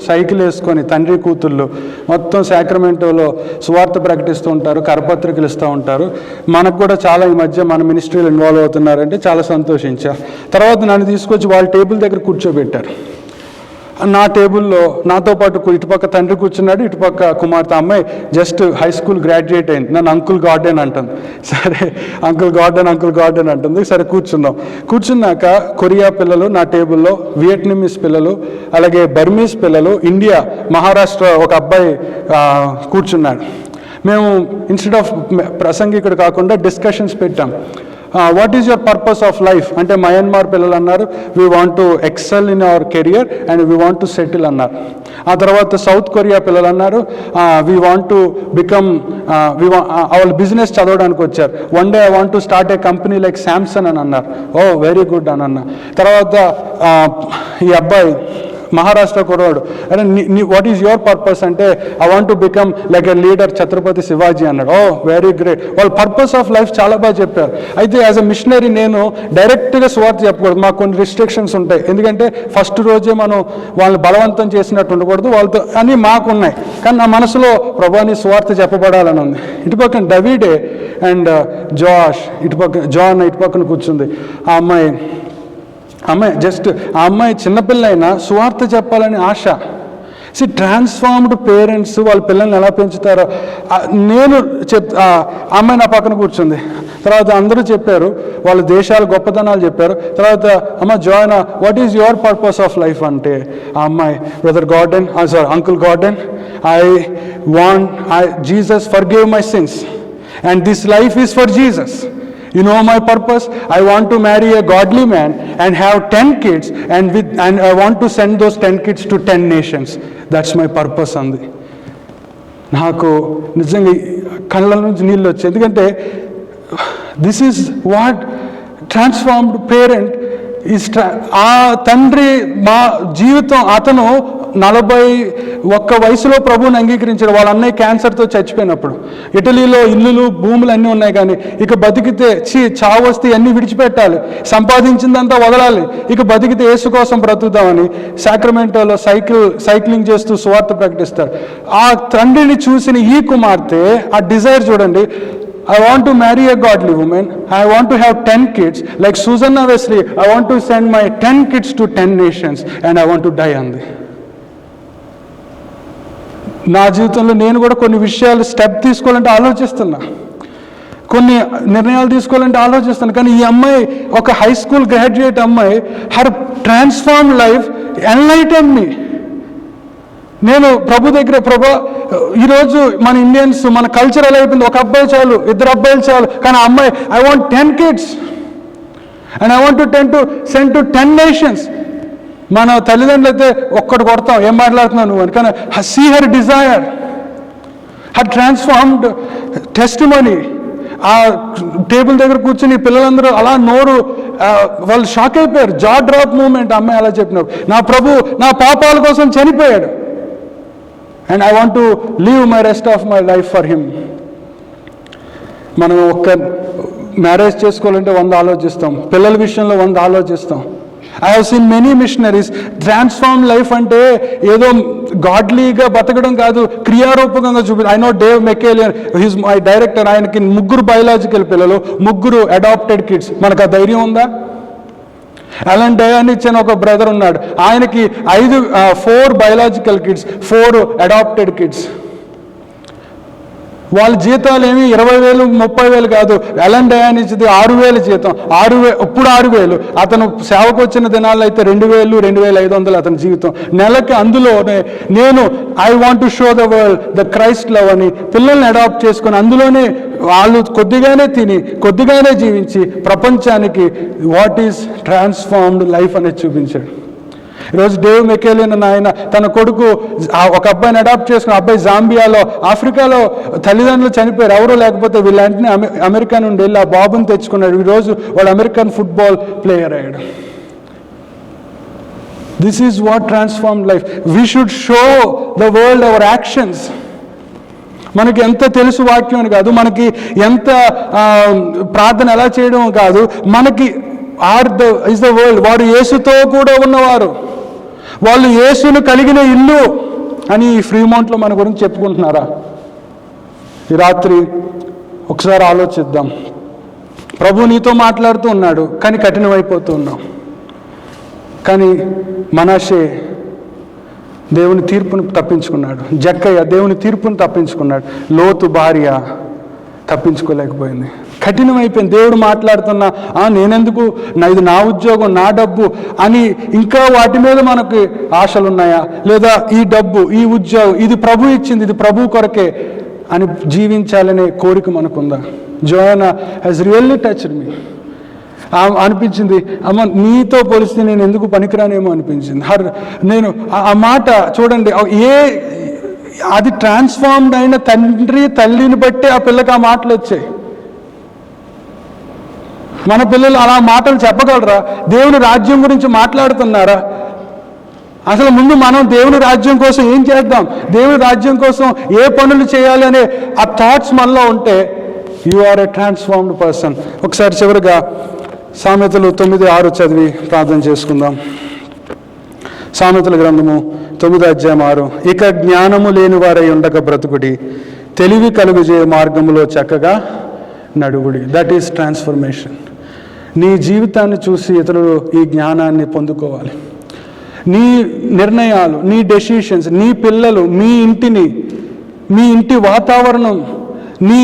సైకిల్ వేసుకొని తండ్రి కూతుళ్ళు మొత్తం సాక్రమెంటోలో సువార్త ప్రకటిస్తూ ఉంటారు, కరపత్రికలు ఇస్తూ ఉంటారు. మనకు కూడా చాలా ఈ మధ్య మన మినిస్ట్రీలో ఇన్వాల్వ్ అవుతున్నారంటే చాలా సంతోషించా. తర్వాత నన్ను తీసుకొచ్చి వాళ్ళ టేబుల్ దగ్గర కూర్చోబెట్టారు. నా టేబుల్లో నాతో పాటు ఇటుపక్క తండ్రి కూర్చున్నాడు, ఇటుపక్క కుమార్తె. అమ్మాయి జస్ట్ హై స్కూల్ గ్రాడ్యుయేట్ అయింది. నన్ను అంకుల్ గార్డెన్ అంటుంది. సరే అంకుల్ గార్డెన్ అంటుంది. సరే కూర్చున్నాక కొరియా పిల్లలు నా టేబుల్లో, వియట్నమీస్ పిల్లలు, అలాగే బర్మీస్ పిల్లలు, ఇండియా మహారాష్ట్ర ఒక అబ్బాయి కూర్చున్నాడు. మేము ఇన్స్టెడ్ ఆఫ్ ప్రసంగికుడు కాకుండా డిస్కషన్స్ పెట్టాం. What is your purpose of life అంటే మయన్మార్ పిల్లలు అన్నారు, we want to excel in our career and we want to settle అన్నారు. ఆ తర్వాత సౌత్ కొరియా పిల్లలు అన్నారు, వీ వాంట్ టు బికమ్ వాళ్ళ బిజినెస్ చదవడానికి వచ్చారు. One day I want to start a company like Samsung అని అన్నారు. ఓ వెరీ గుడ్ అని అన్న. తర్వాత ఈ అబ్బాయి మహారాష్ట్ర కుర్రాడు, అరే వాట్ ఈజ్ యువర్ పర్పస్ అంటే I want to become like a leader Chhatrapati Shivaji అన్నాడు. Oh very great. వాళ్ళ పర్పస్ ఆఫ్ లైఫ్ చాలా బాగా చెప్పారు. అయితే యాజ్ అ మిషనరీ నేను డైరెక్ట్గా సువార్త చెప్పకూడదు, మాకు కొన్ని రిస్ట్రిక్షన్స్ ఉంటాయి. ఎందుకంటే ఫస్ట్ రోజే మనం వాళ్ళని బలవంతం చేసినట్టు ఉండకూడదు వాళ్ళతో అని మాకున్నాయి. కానీ నా మనసులో ప్రభాని సువార్త చెప్పబడాలని ఉంది. ఇటుపక్కన డవిడే అండ్ జాన్ ఇటుపక్కన కూర్చుంది. ఆ అమ్మాయి జస్ట్ ఆ అమ్మాయి చిన్నపిల్ల అయినా సువార్త చెప్పాలని ఆశ. ట్రాన్స్ఫార్మ్డ్ పేరెంట్స్ వాళ్ళ పిల్లల్ని ఎలా పెంచుతారో నేను అమ్మాయి నా పక్కన కూర్చుంది. తర్వాత అందరూ చెప్పారు, వాళ్ళ దేశాల గొప్పతనాలు చెప్పారు. తర్వాత అమ్మ join what is your purpose of life అంటే ఆ అమ్మాయి uncle garden, Jesus forgive my since and this life is for Jesus. You know my purpose? I want to marry a godly man and have 10 kids and I want to send those 10 kids to 10 nations. That's my purpose అంది. నాకు నిజంగా కళ్ళ నుంచి నీళ్ళు వచ్చాయి. ఎందుకంటే this is what transformed parent is. ఆ తండ్రి మా జీవితం, అతను 41 వయసులో ప్రభువుని అంగీకరించాడు. వాళ్ళ అన్నయ్య క్యాన్సర్తో చచ్చిపోయినప్పుడు. ఇటలీలో ఇల్లులు భూములు అన్నీ ఉన్నాయి, కానీ ఇక బతికితే చావు వస్తే అన్నీ విడిచిపెట్టాలి, సంపాదించిందంతా వదలాలి, ఇక బతికితే యేసు కోసం బ్రతుకుతామని సాక్రమెంటోలో సైక్లింగ్ చేస్తూ సువార్త ప్రకటిస్తారు. ఆ తండ్రిని చూసిన ఈ కుమార్తె ఆ డిజైర్ చూడండి. I want to marry a godly woman. I want to have 10 kids. Like Susanna Wesley, I want to send my 10 kids to 10 nations and I want to die on them. నా జీవితంలో నేను కూడా కొన్ని విషయాలు step తీసుకోవాలంటే ఆలోచిస్తున్నా, కొన్ని నిర్ణయాలు తీసుకోవాలంటే ఆలోచిస్తాను. కానీ ఈ అమ్మాయి ఒక హై స్కూల్ గ్రాడ్యుయేట్ అమ్మాయి, హర్ ట్రాన్స్ఫార్మ్ లైఫ్ ఎన్లైటన్ మీ. నేను ప్రభు దగ్గర, ప్రభా ఈరోజు మన ఇండియన్స్ మన కల్చర్ ఎలా అయిపోయింది, ఒక అబ్బాయి చాలు, 2 అబ్బాయిలు చాలు. కానీ ఆ అమ్మాయి I want 10 kids and I want to send to 10 nations. మన తల్లిదండ్రులు అయితే ఒక్కటి కొడతాం, ఏం మాట్లాడుతున్నావు నువ్వు అని. కానీ see her desire, her transformed testimony. ఆ టేబుల్ దగ్గర కూర్చుని పిల్లలందరూ అలా నోరు వాళ్ళు షాక్ అయిపోయారు. జా డ్రాప్ మూమెంట్. అమ్మాయి అలా చెప్పినప్పుడు నా ప్రభు నా పాపాల కోసం చనిపోయాడు and I want to leave my rest of my life for him. మనం ఒక్క మ్యారేజ్ చేసుకోవాలంటే 100 ఆలోచిస్తాం, పిల్లల విషయంలో 100 ఆలోచిస్తాం. I have seen many missionaries transform life అంటే ఏదో గాడ్లీగా బతకడం కాదు, క్రియారూపకంగా చూపి. I know Dave Mekelian, he's my director. ఆయనకి 3 బయలాజికల్ పిల్లలు, 3 అడాప్టెడ్ కిడ్స్. మనకు ఆ ధైర్యం ఉందా? అలన్ డయానిచ్ అని ఒక బ్రదర్ ఉన్నాడు, ఆయనకి 4 బయలాజికల్ కిడ్స్, 4 అడాప్టెడ్ కిడ్స్. వాళ్ళ జీతాలు ఏమి 20,000 30,000 కాదు. అలన్ డయానిచ్ది 6,000 జీతం. 6,000 అతను సేవకు వచ్చిన దినాల్లో అయితే 2,000 2,500 అతని జీవితం నెలకి. అందులోనే నేను I want to show the world the Christ love అని పిల్లల్ని అడాప్ట్ చేసుకొని అందులోనే వాళ్ళు కొద్దిగానే తిని కొద్దిగానే జీవించి ప్రపంచానికి వాట్ ఈజ్ ట్రాన్స్ఫార్మ్డ్ లైఫ్ అనేది చూపించాడు. ఈరోజు డేవ్ మెకేలియన్ అని ఆయన తన కొడుకు ఒక అబ్బాయిని అడాప్ట్ చేసుకున్న అబ్బాయి జాంబియాలో, ఆఫ్రికాలో తల్లిదండ్రులు చనిపోయారు, ఎవరో లేకపోతే వీళ్ళంటిని అమెరికా నుండి వెళ్ళి ఆ బాబుని తెచ్చుకున్నాడు. ఈరోజు వాడు అమెరికన్ ఫుట్బాల్ ప్లేయర్ అయ్యాడు. This is what transformed life. We should show the world hour actions. మనకి ఎంత తెలుసు వాక్యం అని కాదు, మనకి ఎంత ప్రార్థన ఎలా చేయడం కాదు, మనకి ఇస్ ద వరల్డ్. వారు యేసుతో కూడా ఉన్నవారు, వాళ్ళు యేసును కలిగిన ఇల్లు అని ఈ ఫ్రీమౌంట్లో మన గురించి చెప్పుకుంటున్నారా? ఈ రాత్రి ఒకసారి ఆలోచిద్దాం. ప్రభు నీతో మాట్లాడుతూ ఉన్నాడు, కానీ కఠినమైపోతూ ఉన్నాం. కానీ మనషే దేవుని తీర్పును తప్పించుకున్నాడు, జక్కయ్య దేవుని తీర్పును తప్పించుకున్నాడు, లోతు భార్య తప్పించుకోలేకపోయింది. కఠినమైపోయింది. దేవుడు మాట్లాడుతున్నా నేనెందుకు, ఇది నా ఉద్యోగం, నా డబ్బు అని ఇంకా వాటి మీద మనకు ఆశలు ఉన్నాయా? లేదా ఈ డబ్బు, ఈ ఉద్యోగం, ఇది ప్రభు ఇచ్చింది, ఇది ప్రభు కొరకే అని జీవించాలనే కోరిక మనకుందా? జోయానా హ్యాస్ రియల్లీ టచ్డ్ మీ. అనిపించింది, అమ్మ నీతో పోలిస్తే నేను ఎందుకు పనికిరానేమో అనిపించింది. నేను ఆ మాట చూడండి, అది ట్రాన్స్ఫార్మ్డ్ అయిన తండ్రి తల్లిని బట్టి ఆ పిల్లకి ఆ మాటలు వచ్చాయి. మన పిల్లలు అలా మాటలు చెప్పగలరా? దేవుని రాజ్యం గురించి మాట్లాడుతున్నారా? అసలు ముందు మనం దేవుని రాజ్యం కోసం ఏం చేద్దాం, దేవుని రాజ్యం కోసం ఏ పనులు చేయాలి అనే ఆ థాట్స్ మనలో ఉంటే you are a transformed person. ఒకసారి చివరిగా సామెతలు 9:6 చదివి ప్రార్థన చేసుకుందాం. సామెతల గ్రంథము 9:6. ఇక జ్ఞానము లేని వారై ఉండక బ్రతుకుడి, తెలివి కలుగుజే మార్గములో చక్కగా నడువుడి. That is transformation. నీ జీవితాన్ని చూసి ఇతరులు ఈ జ్ఞానాన్ని పొందుకోవాలి. నీ నిర్ణయాలు, నీ డెసిషన్స్, నీ పిల్లలు, మీ ఇంటిని, మీ ఇంటి వాతావరణం, నీ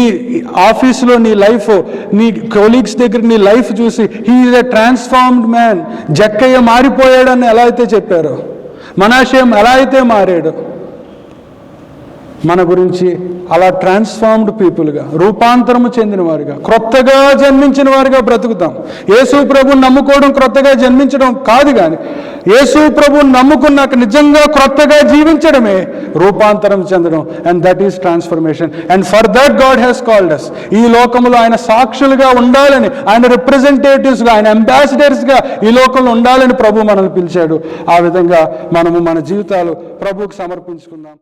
ఆఫీసులో నీ లైఫ్, నీ కొలీగ్స్ దగ్గర నీ లైఫ్ చూసి he is a transformed man. జక్కయ్య మారిపోయాడని ఎలా అయితే చెప్పారో, మనషే ఎలా అయితే మారాడు, మన గురించి అలా ట్రాన్స్ఫార్మ్డ్ పీపుల్గా, రూపాంతరము చెందిన వారిగా, క్రొత్తగా జన్మించిన వారిగా బ్రతుకుతాం. యేసు ప్రభుని నమ్ముకోవడం క్రొత్తగా జన్మించడం కాదు, కానీ యేసు ప్రభుని నమ్ముకున్నాక నిజంగా క్రొత్తగా జీవించడమే రూపాంతరం చెందడం. And that is transformation. And for that God has called us. ఈ లోకంలో ఆయన సాక్షులుగా ఉండాలని, ఆయన రిప్రజెంటేటివ్స్గా, ఆయన అంబాసిడర్స్గా ఈ లోకంలో ఉండాలని ప్రభు మనల్ని పిలిచాడు. ఆ విధంగా మనము మన జీవితాలు ప్రభువుకు సమర్పించుకుందాం.